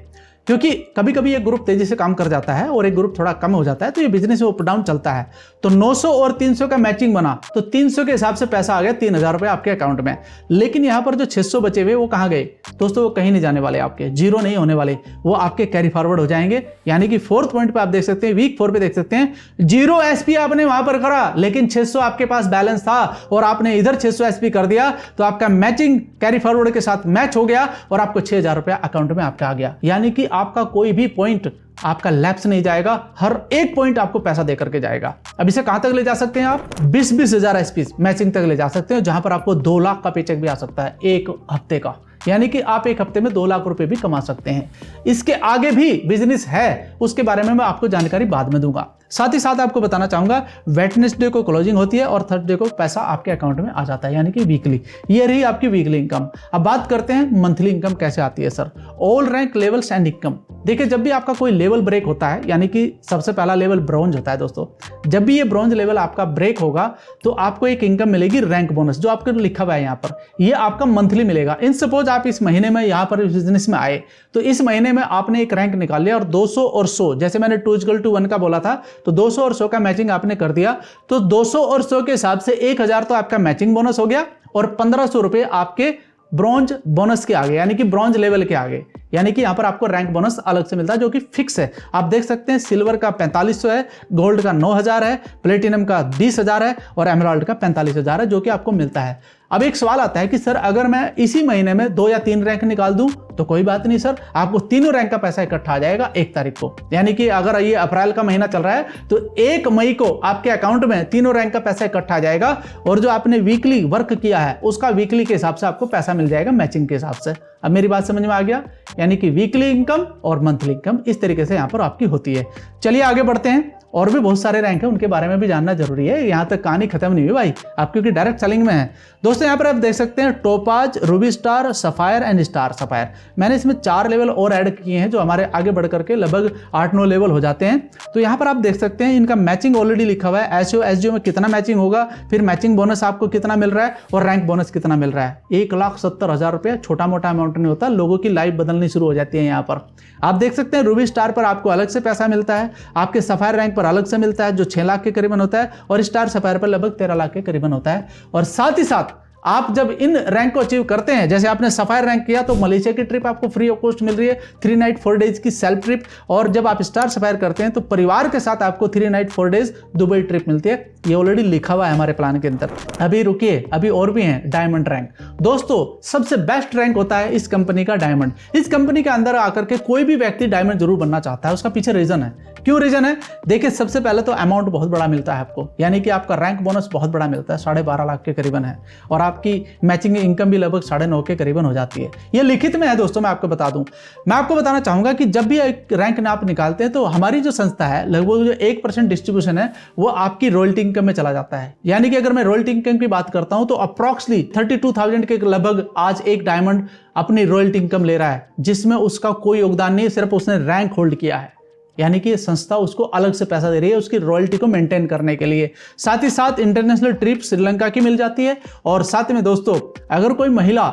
क्योंकि कभी कभी एक ग्रुप तेजी से काम कर जाता है और एक ग्रुप थोड़ा कम हो जाता है, तो ये बिजनेस में अप डाउन चलता है। तो 900 और 300 का मैचिंग बना तो 300 के हिसाब से पैसा आ गया 3000 रुपए आपके अकाउंट में। लेकिन यहां पर जो 600 बचे हुए वो कहां गए दोस्तों? वो कहीं नहीं जाने वाले, आपके जीरो नहीं होने वाले, वो आपके कैरी फॉरवर्ड हो जाएंगे। यानी कि फोर्थ पॉइंट पे आप देख सकते हैं, वीक 4 पे देख सकते हैं, 0 एसपी आपने वहां पर करा लेकिन 600 आपके पास बैलेंस था और आपने इधर 600 एसपी कर दिया तो आपका मैचिंग कैरी फॉरवर्ड के साथ मैच हो गया और आपको 6000 रुपया अकाउंट में आपका आ गया। यानी कि आपका कोई भी पॉइंट आपका लैप्स नहीं जाएगा, हर एक पॉइंट आपको पैसा देकर के जाएगा। अब इसे कहां तक ले जा सकते हैं आप? 20-20 हजार एसपी मैचिंग तक ले जा सकते हैं, जहां पर आपको 2 लाख का पेचेक भी आ सकता है एक हफ्ते का, यानी कि आप एक हफ्ते में 2 लाख रुपए भी कमा सकते हैं। इसके आगे भी बिजनेस है, उसके बारे में मैं आपको जानकारी बाद में दूंगा। साथ ही साथ आपको बताना चाहूंगा, वेडनेसडे को क्लोजिंग होती है और थर्सडे को पैसा आपके अकाउंट में आ जाता है, यानी कि वीकली। ये रही आपकी वीकली इनकम। अब बात करते हैं मंथली इनकम कैसे आती है sir. All rank levels and income. देखिए जब भी आपका कोई लेवल ब्रेक होता है, यानी कि सबसे पहला लेवल ब्रॉन्ज होता है दोस्तों, जब भी ये ब्रॉन्ज लेवल आपका ब्रेक होगा तो आपको एक इनकम मिलेगी रैंक बोनस, जो आपको लिखा हुआ है यहाँ पर, ये आपका मंथली मिलेगा। इन सपोज आप इस महीने में यहाँ पर बिजनेस में आए तो इस महीने में आपने एक रैंक निकाल लिया और 200 और 100, जैसे मैंने 2:1 का बोला था, तो 200 और 100 का मैचिंग आपने कर दिया तो 200 और 100 के हिसाब से 1000 तो आपका मैचिंग बोनस हो गया और 1500 रुपए आपके ब्रॉन्ज बोनस के आगे, यानी कि ब्रॉन्ज लेवल के आगे। यानी कि यहां पर आपको रैंक बोनस अलग से मिलता है जो कि फिक्स है। आप देख सकते हैं सिल्वर का 4500 है, गोल्ड का 9000 है, प्लेटिनम का 20000 है और एमराल्ड का 45000 है, जो कि आपको मिलता है। अब एक सवाल आता है कि सर अगर मैं इसी महीने में 2 या 3 रैंक निकाल दूं तो कोई बात नहीं सर, आपको तीनों रैंक का पैसा इकट्ठा आ जाएगा 1 तारीख को। यानी कि अगर ये अप्रैल का महीना चल रहा है तो 1 मई को आपके अकाउंट में तीनों रैंक का पैसा इकट्ठा आ जाएगा और जो आपने वीकली वर्क किया है उसका वीकली के हिसाब से आपको पैसा मिल जाएगा मैचिंग के हिसाब से। अब मेरी बात समझ में आ गया? यानी कि वीकली इनकम और मंथली इनकम इस तरीके से यहां पर आपकी होती है। चलिए आगे बढ़ते हैं, और भी बहुत सारे रैंक हैं, उनके बारे में भी जानना जरूरी है। यहां तक कहानी खत्म नहीं हुई भाई, आप क्योंकि डायरेक्ट सेलिंग में है। दोस्तों यहां पर आप देख सकते हैं topaz, Ruby star, sapphire and star sapphire. मैंने इसमें 4 लेवल और ऐड किए हैं जो हमारे आगे बढ़ करके लगभग 8-9 लेवल हो जाते हैं। तो यहां पर आप देख सकते हैं इनका मैचिंग ऑलरेडी लिखा हुआ है, एसओ एसडीओ में कितना मैचिंग होगा, फिर मैचिंग बोनस आपको कितना मिल रहा है और रैंक बोनस कितना मिल रहा है। 1,70,000 रुपये छोटा मोटा अमाउंट नहीं होता, लोगों की लाइफ बदलनी शुरू हो जाती है। यहाँ पर आप देख सकते हैं रूबी स्टार पर आपको अलग से पैसा मिलता है, आपके सफायर रैंक पर अलग से मिलता है जो 6 लाख के करीबन होता है और स्टार सफायर पर लगभग 13 लाख के करीबन होता है। और साथ ही साथ आप जब इन रैंक को अचीव करते हैं, जैसे आपने सफायर रैंक किया तो मलेशिया की ट्रिप आपको फ्री ऑफ कॉस्ट मिल रही है, 3 नाइट 4 डेज की सेल्फ ट्रिप। और जब आप स्टार सफायर करते हैं तो परिवार के साथ आपको 3 नाइट 4 डेज दुबई ट्रिप मिलती है। ये ऑलरेडी लिखा हुआ है हमारे प्लान के अंदर। अभी रुकिए, अभी और भी हैं डायमंड रैंक। दोस्तों सबसे बेस्ट रैंक होता है इस कंपनी का डायमंड। इस कंपनी के अंदर आकर के कोई भी व्यक्ति डायमंड जरूर बनना चाहता है, उसका पीछे रीजन है। क्यों रीजन है? देखिए सबसे पहले तो अमाउंट बहुत बड़ा मिलता है आपको, यानी कि आपका रैंक बोनस बहुत बड़ा मिलता है, 12.5 लाख के करीबन है और आपकी मैचिंग इनकम भी लगभग 9.5 के करीबन हो जाती है। ये लिखित में है दोस्तों, मैं आपको बता दूं। मैं आपको बताना चाहूंगा कि जब भी एक रैंक आप निकालते हैं तो हमारी जो संस्था है लगभग जो 1% डिस्ट्रीब्यूशन है वो आपकी रॉयल्टी इनकम में चला जाता है। यानी कि अगर मैं रॉयल्टी इनकम की बात करता हूं तो अप्रॉक्सली 32,000 के लगभग आज एक डायमंड अपनी रॉयल्टी इनकम ले रहा है, जिसमें उसका कोई योगदान नहीं, सिर्फ उसने रैंक होल्ड किया है। यानी कि संस्था उसको अलग से पैसा दे रही है उसकी रॉयल्टी को मेंटेन करने के लिए। साथ ही साथ इंटरनेशनल ट्रिप श्रीलंका की मिल जाती है। और साथ में दोस्तों अगर कोई महिला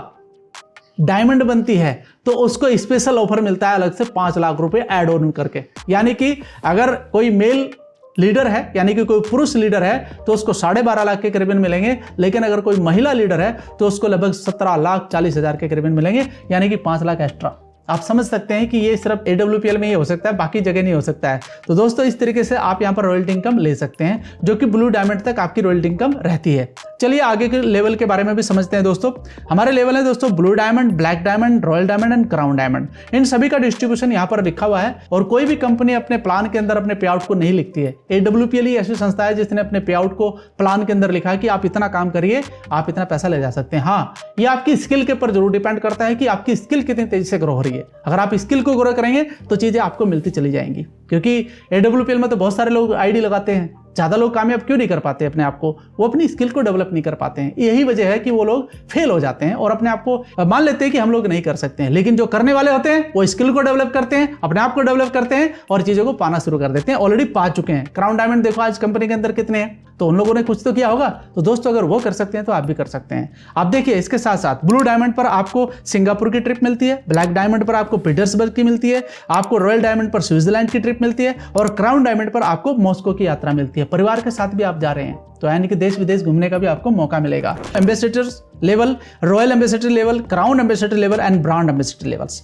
डायमंड बनती है तो उसको स्पेशल ऑफर मिलता है अलग से 5 लाख रुपए ऐड ऑन करके। यानी कि अगर कोई मेल लीडर है, यानी कि कोई पुरुष लीडर है तो उसको 12.5 लाख के करीबन मिलेंगे, लेकिन अगर कोई महिला लीडर है तो उसको लगभग 17,40,000 के करीबन मिलेंगे, यानी कि 5 लाख एक्स्ट्रा। आप समझ सकते हैं कि ये सिर्फ AWPL में ही हो सकता है, बाकी जगह नहीं हो सकता है। तो दोस्तों इस तरीके से आप यहाँ पर रॉयल्टी इनकम ले सकते हैं, जो कि ब्लू डायमंड तक आपकी रॉयल्टी इनकम रहती है। चलिए आगे के लेवल के बारे में भी समझते हैं दोस्तों। हमारे लेवल है दोस्तों blue diamond, black diamond, royal diamond and crown diamond. इन सभी का डिस्ट्रीब्यूशन यहाँ पर लिखा हुआ है और कोई भी कंपनी अपने प्लान के अंदर अपने पे आउट को नहीं लिखती है। AWPL ही ऐसी संस्था है जिसने अपने पे आउट को प्लान के अंदर लिखा है कि आप इतना काम करिए, आप इतना पैसा ले जा सकते हैं। हाँ, ये आपकी स्किल के ऊपर जरूर डिपेंड करता है कि आपकी स्किल कितनी तेजी से ग्रो हो रही है। अगर आप स्किल को ग्रो करेंगे तो चीजें आपको मिलती चली जाएंगी, क्योंकि AWPL में तो बहुत सारे लोग आईडी लगाते हैं। ज़्यादा लोग कामयाब क्यों नहीं कर पाते अपने आप को? वो अपनी स्किल को डेवलप नहीं कर पाते हैं। यही वजह है कि वो लोग फेल हो जाते हैं और अपने आप को मान लेते हैं कि हम लोग नहीं कर सकते हैं। लेकिन जो करने वाले होते हैं वो स्किल को डेवलप करते हैं, अपने आप को डेवलप करते हैं और चीज़ों को पाना शुरू कर देते हैं। ऑलरेडी पा चुके हैं। क्राउन डायमंड देखो आज कंपनी के अंदर कितने हैं, तो उन लोगों ने कुछ तो किया होगा। तो दोस्तों अगर वो कर सकते हैं तो आप भी कर सकते हैं। आप देखिए इसके साथ साथ ब्लू डायमंड पर आपको सिंगापुर की ट्रिप मिलती है, ब्लैक डायमंड पर आपको पीटर्सबर्ग की मिलती है, आपको रॉयल डायमंड पर स्विट्जरलैंड की ट्रिप मिलती है और क्राउन डायमंड पर आपको मॉस्को की यात्रा मिलती है। परिवार के साथ भी आप जा रहे हैं तो यानी कि देश विदेश घूमने का भी आपको मौका मिलेगा। Ambassador level, royal ambassador level, crown ambassador level and brand ambassador levels.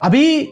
अभी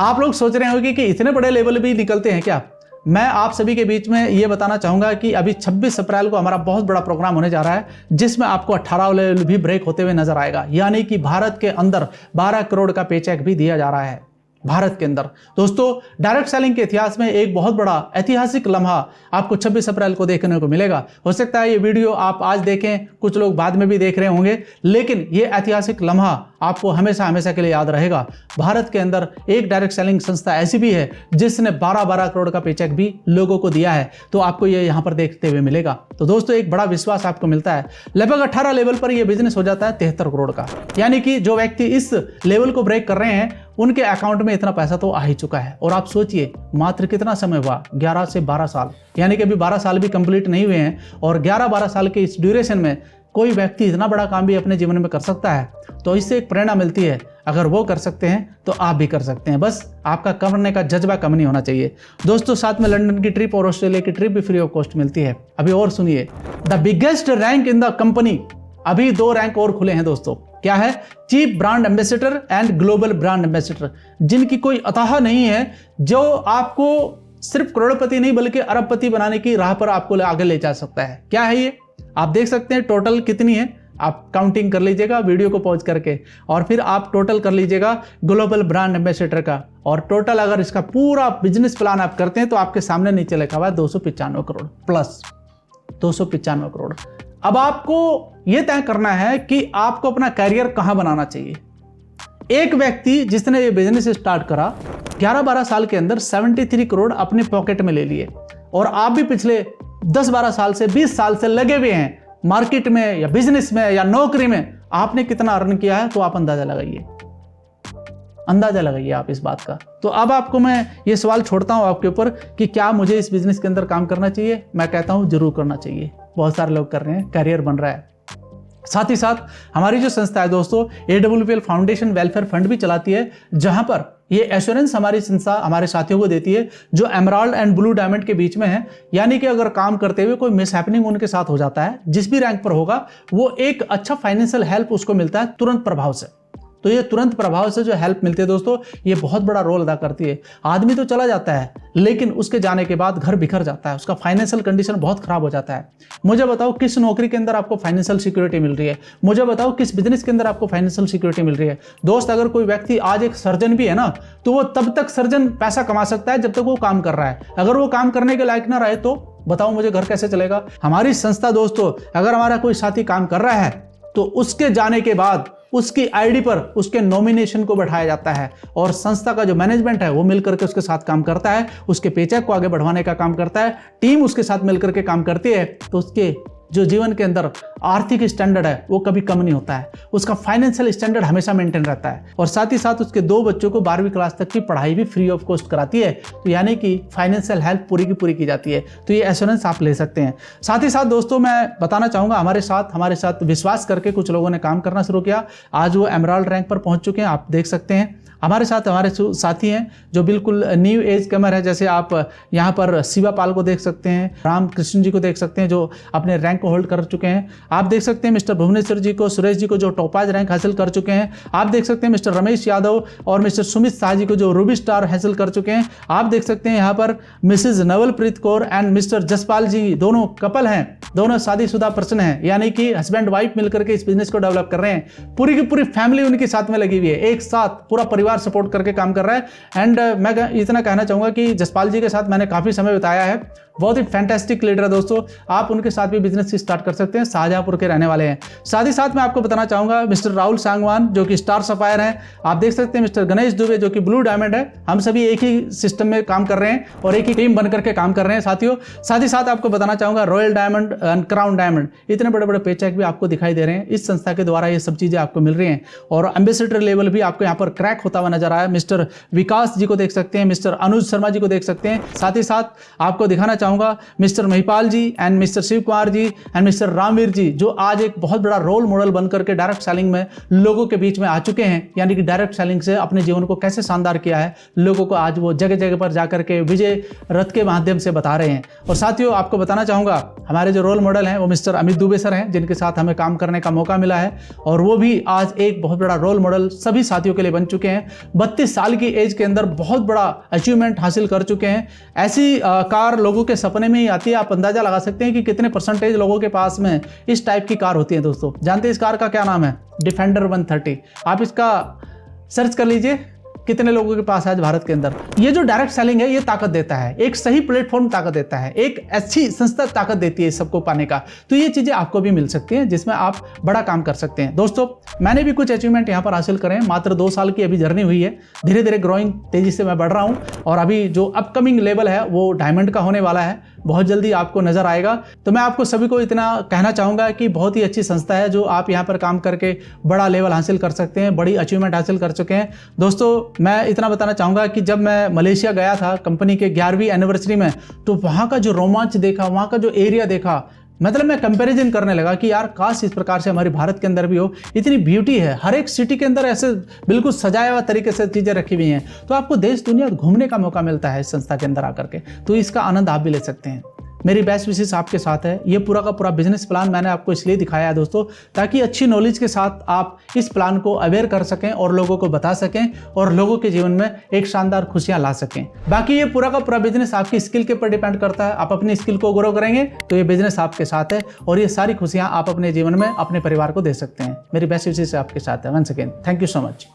आप लोग सोच रहे होंगे कि इतने बड़े लेवल भी निकलते हैं क्या? मैं आप सभी के बीच में ये बताना चाहूंगा कि अभी 26 अप्रैल को हमारा बहुत बड़ा प्रोग्राम होने जा रहा है जिसमें आपको 18 लेवल भी ब्रेक होते हुए नजर आएगा। यानी कि भारत के अंदर 12 करोड़ का पेचेक भी दिया जा रहा है भारत के अंदर। दोस्तों डायरेक्ट सेलिंग के इतिहास में एक बहुत बड़ा ऐतिहासिक लम्हा आपको 26 अप्रैल को देखने को मिलेगा। हो सकता है ये वीडियो आप आज देखें, कुछ लोग बाद में भी देख रहे होंगे, लेकिन ये ऐतिहासिक लम्हा आपको हमेशा हमेशा के लिए याद रहेगा। भारत के अंदर एक डायरेक्ट सेलिंग संस्था ऐसी भी है जिसने 12-12 करोड़ का पेचेक भी लोगों को दिया है, तो आपको ये यहाँ पर देखते हुए मिलेगा। तो दोस्तों एक बड़ा विश्वास आपको मिलता है। लगभग 18 लेवल पर यह बिजनेस हो जाता है 73 करोड़ का। यानी कि जो व्यक्ति इस लेवल को ब्रेक कर रहे हैं उनके अकाउंट में इतना पैसा तो आ ही चुका है। और आप सोचिए मात्र कितना समय हुआ, 11 से 12 साल, यानी कि अभी 12 साल भी कंप्लीट नहीं हुए हैं और 11-12 साल के इस ड्यूरेशन में कोई व्यक्ति इतना बड़ा काम भी अपने जीवन में कर सकता है। तो इससे एक प्रेरणा मिलती है, अगर वो कर सकते हैं तो आप भी कर सकते हैं। बस आपका करने का जज्बा कम नहीं होना चाहिए। दोस्तों साथ में लंदन की ट्रिप और ऑस्ट्रेलिया की ट्रिप भी फ्री ऑफ कॉस्ट मिलती है। अभी और सुनिए, the biggest rank in the company, अभी 2 रैंक और खुले हैं दोस्तों। क्या है? Chief brand ambassador and global brand ambassador, जिनकी कोई अथाह नहीं है, जो आपको सिर्फ करोड़पति नहीं बल्कि अरबपति बनाने की राह पर आपको आगे ले जा सकता है। क्या है ये? आप देख सकते हैं टोटल कितनी है, आप काउंटिंग कर लीजिएगा वीडियो को पॉज करके और फिर आप टोटल कर लीजिएगा ग्लोबल ब्रांड एम्बेसडर का। और टोटल अगर इसका पूरा बिजनेस प्लान आप करते हैं तो आपके सामने नीचे लिखा हुआ है 295 करोड़ प्लस 295 करोड़। अब आपको यह तय करना है कि आपको अपना कैरियर कहां बनाना चाहिए। एक व्यक्ति जिसने ये बिजनेस स्टार्ट करा 11-12 साल के अंदर 73 करोड़ अपने पॉकेट में ले लिए और आप भी पिछले 10-12 साल से 20 साल से लगे हुए हैं मार्केट में या बिजनेस में या नौकरी में। आपने कितना अर्न किया है तो आप अंदाजा लगाइए आप इस बात का। तो अब आपको मैं ये सवाल छोड़ता हूं आपके ऊपर कि क्या मुझे इस बिजनेस के अंदर काम करना चाहिए? मैं कहता हूं जरूर करना चाहिए। बहुत सारे लोग कर रहे हैं, कैरियर बन रहा है। साथ ही साथ हमारी जो संस्था है दोस्तों AWPL फाउंडेशन वेलफेयर फंड भी चलाती है, जहां पर ये एश्योरेंस हमारी संस्था हमारे साथियों को देती है जो एमराल्ड एंड ब्लू डायमंड के बीच में है। यानी कि अगर काम करते हुए कोई मिस हैपनिंग उनके साथ हो जाता है, जिस भी रैंक पर होगा, वो एक अच्छा फाइनेंशियल हेल्प उसको मिलता है तुरंत प्रभाव से। तो ये तुरंत प्रभाव से जो हेल्प मिलती है दोस्तों, ये बहुत बड़ा रोल अदा करती है। आदमी तो चला जाता है लेकिन उसके जाने के बाद घर बिखर जाता है, उसका फाइनेंशियल कंडीशन बहुत खराब हो जाता है। मुझे बताओ किस नौकरी के अंदर आपको फाइनेंशियल सिक्योरिटी मिल रही है? मुझे बताओ किस बिजनेस के अंदर आपको फाइनेंशियल सिक्योरिटी मिल रही है? दोस्त अगर कोई व्यक्ति आज एक सर्जन भी है ना, तो वो तब तक सर्जन पैसा कमा सकता है जब तक वो काम कर रहा है। अगर वो काम करने के लायक ना रहे तो बताओ मुझे घर कैसे चलेगा? हमारी संस्था दोस्तों, अगर हमारा कोई साथी काम कर रहा है तो उसके जाने के बाद उसकी आईडी पर उसके नॉमिनेशन को बैठाया जाता है और संस्था का जो मैनेजमेंट है वो मिलकर के उसके साथ काम करता है, उसके पेचेक को आगे बढ़वाने का काम करता है, टीम उसके साथ मिलकर के काम करती है। तो उसके जो जीवन के अंदर आर्थिक स्टैंडर्ड है वो कभी कम नहीं होता है, उसका फाइनेंशियल स्टैंडर्ड हमेशा मेंटेन रहता है। और साथ ही साथ उसके 2 बच्चों को 12वीं क्लास तक की पढ़ाई भी फ्री ऑफ कॉस्ट कराती है। तो यानी कि फाइनेंशियल हेल्प पूरी की पूरी की जाती है। तो ये एश्योरेंस आप ले सकते हैं। साथ ही साथ दोस्तों मैं बताना चाहूँगा, हमारे साथ विश्वास करके कुछ लोगों ने काम करना शुरू किया। आज वो एमराल्ड रैंक पर पहुँच चुके हैं, आप देख सकते हैं। हमारे साथी हैं जो बिल्कुल न्यू एज कमर है। जैसे आप यहाँ पर शिवा पाल को देख सकते हैं, राम कृष्ण जी को देख सकते हैं जो अपने रैंक रैंक को होल्ड कर चुके हैं। आप देख सकते हैं मिस्टर भुवनेश्वर जी को, सुरेश जी को जो टॉपाज रैंक हासिल कर चुके हैं। आप देख सकते हैं मिस्टर रमेश यादव और मिस्टर सुमित शाह जी को जो रूबी स्टार हासिल कर चुके हैं। आप देख सकते हैं यहाँ पर Mrs Navalpreet Kaur and Mr Jaspal ji दोनों कपल हैं, दोनों शादीशुदा पर्सन हैं, यानी कि हस्बैंड वाइफ मिलकर के इस बिजनेस को डेवलप कर रहे हैं। पूरी की पूरी फैमिली उनके साथ में लगी हुई है, एक साथ पूरा परिवार सपोर्ट करके काम कर रहा है। एंड मैं इतना कहना चाहूंगा कि जसपाल जी के साथ मैंने काफी समय बिताया है, बहुत ही फैंटास्टिक लीडर है दोस्तों। आप उनके साथ भी बिजनेस स्टार्ट कर सकते हैं, शाहजहांपुर के रहने वाले हैं। साथ ही साथ मैं आपको बताना चाहूंगा मिस्टर राहुल सांगवान जो कि स्टार सफायर हैं। आप देख सकते हैं मिस्टर गणेश दुबे जो कि ब्लू डायमंड है। हम सभी एक ही सिस्टम में काम कर रहे हैं और एक ही टीम बन करके काम कर रहे हैं साथियों। साथ ही साथ आपको बताना चाहूंगा royal diamond and crown diamond, इतने बड़े बड़े पेचेक भी आपको दिखाई दे रहे हैं। इस संस्था के द्वारा ये सब चीजें आपको मिल रही हैं और एम्बेसडर लेवल भी आपको यहाँ पर क्रैक होता हुआ नजर आया। मिस्टर विकास जी को देख सकते हैं, मिस्टर अनुज शर्मा जी को देख सकते हैं। साथ ही साथ आपको दिखाना चाहूंगा Mr Mahipal ji and Mr Shiv Kumar ji and Mr Ramveer ji जो आज एक बहुत बड़ा रोल मॉडल बनकर के डायरेक्ट सेलिंग में लोगों के बीच में आ चुके हैं, यानी कि डायरेक्ट सेलिंग से अपने जीवन को कैसे शानदार किया है, लोगों को आज वो जगह जगह पर जाकर के विजय रथ के माध्यम से बता रहे हैं। और साथियों आपको बताना चाहूंगा हमारे जो रोल मॉडल हैं वो मिस्टर अमित दुबे सर हैं, जिनके साथ हमें काम करने का मौका मिला है और वो भी आज एक बहुत बड़ा रोल मॉडल सभी साथियों के लिए बन चुके हैं। 32 साल की एज के अंदर बहुत बड़ा अचीवमेंट हासिल कर चुके हैं। ऐसी कार लोगों के सपने में ही आती है। आप अंदाजा लगा सकते हैं कि कितने परसेंटेज लोगों के पास में इस टाइप की कार होती है। दोस्तों जानते हैं इस कार का क्या नाम है? डिफेंडर 130। आप इसका सर्च कर लीजिए कितने लोगों के पास है आज भारत के अंदर। ये जो डायरेक्ट सेलिंग है ये ताकत देता है, एक सही प्लेटफॉर्म ताकत देता है, एक अच्छी संस्था ताकत देती है इस सबको पाने का। तो ये चीजें आपको भी मिल सकती हैं जिसमें आप बड़ा काम कर सकते हैं। दोस्तों मैंने भी कुछ अचीवमेंट यहाँ पर हासिल करे हैं। मात्र 2 साल की अभी जर्नी हुई है, धीरे धीरे ग्रोइंग तेजी से मैं बढ़ रहा हूँ और अभी जो अपकमिंग लेवल है वो डायमंड का होने वाला है, बहुत जल्दी आपको नजर आएगा। तो मैं आपको सभी को इतना कहना चाहूंगा कि बहुत ही अच्छी संस्था है जो आप यहाँ पर काम करके बड़ा लेवल हासिल कर सकते हैं, बड़ी अचीवमेंट हासिल कर चुके हैं। दोस्तों मैं इतना बताना चाहूंगा कि जब मैं मलेशिया गया था कंपनी के 11वीं एनिवर्सरी में, तो वहां का जो रोमांच देखा, वहां का जो एरिया देखा, मतलब मैं कंपैरिजन करने लगा कि यार काश इस प्रकार से हमारे भारत के अंदर भी हो। इतनी ब्यूटी है, हर एक सिटी के अंदर ऐसे बिल्कुल सजाया हुआ तरीके से चीजें रखी हुई हैं, तो आपको देश दुनिया घूमने का मौका मिलता है इस संस्था के अंदर आकर के, तो इसका आनंद आप भी ले सकते हैं। मेरी बेस्ट विशेष आपके साथ है। ये पूरा का पूरा बिजनेस प्लान मैंने आपको इसलिए दिखाया है दोस्तों, ताकि अच्छी नॉलेज के साथ आप इस प्लान को अवेयर कर सकें और लोगों को बता सकें और लोगों के जीवन में एक शानदार खुशियां ला सकें। बाकी ये पूरा का पूरा बिजनेस आपकी स्किल के ऊपर डिपेंड करता है। आप अपनी स्किल को ग्रो करेंगे तो ये बिजनेस आपके साथ है और ये सारी खुशियां आप अपने जीवन में अपने परिवार को दे सकते हैं। मेरी बेस्ट विशेष आपके साथ है। Once again thank you so much.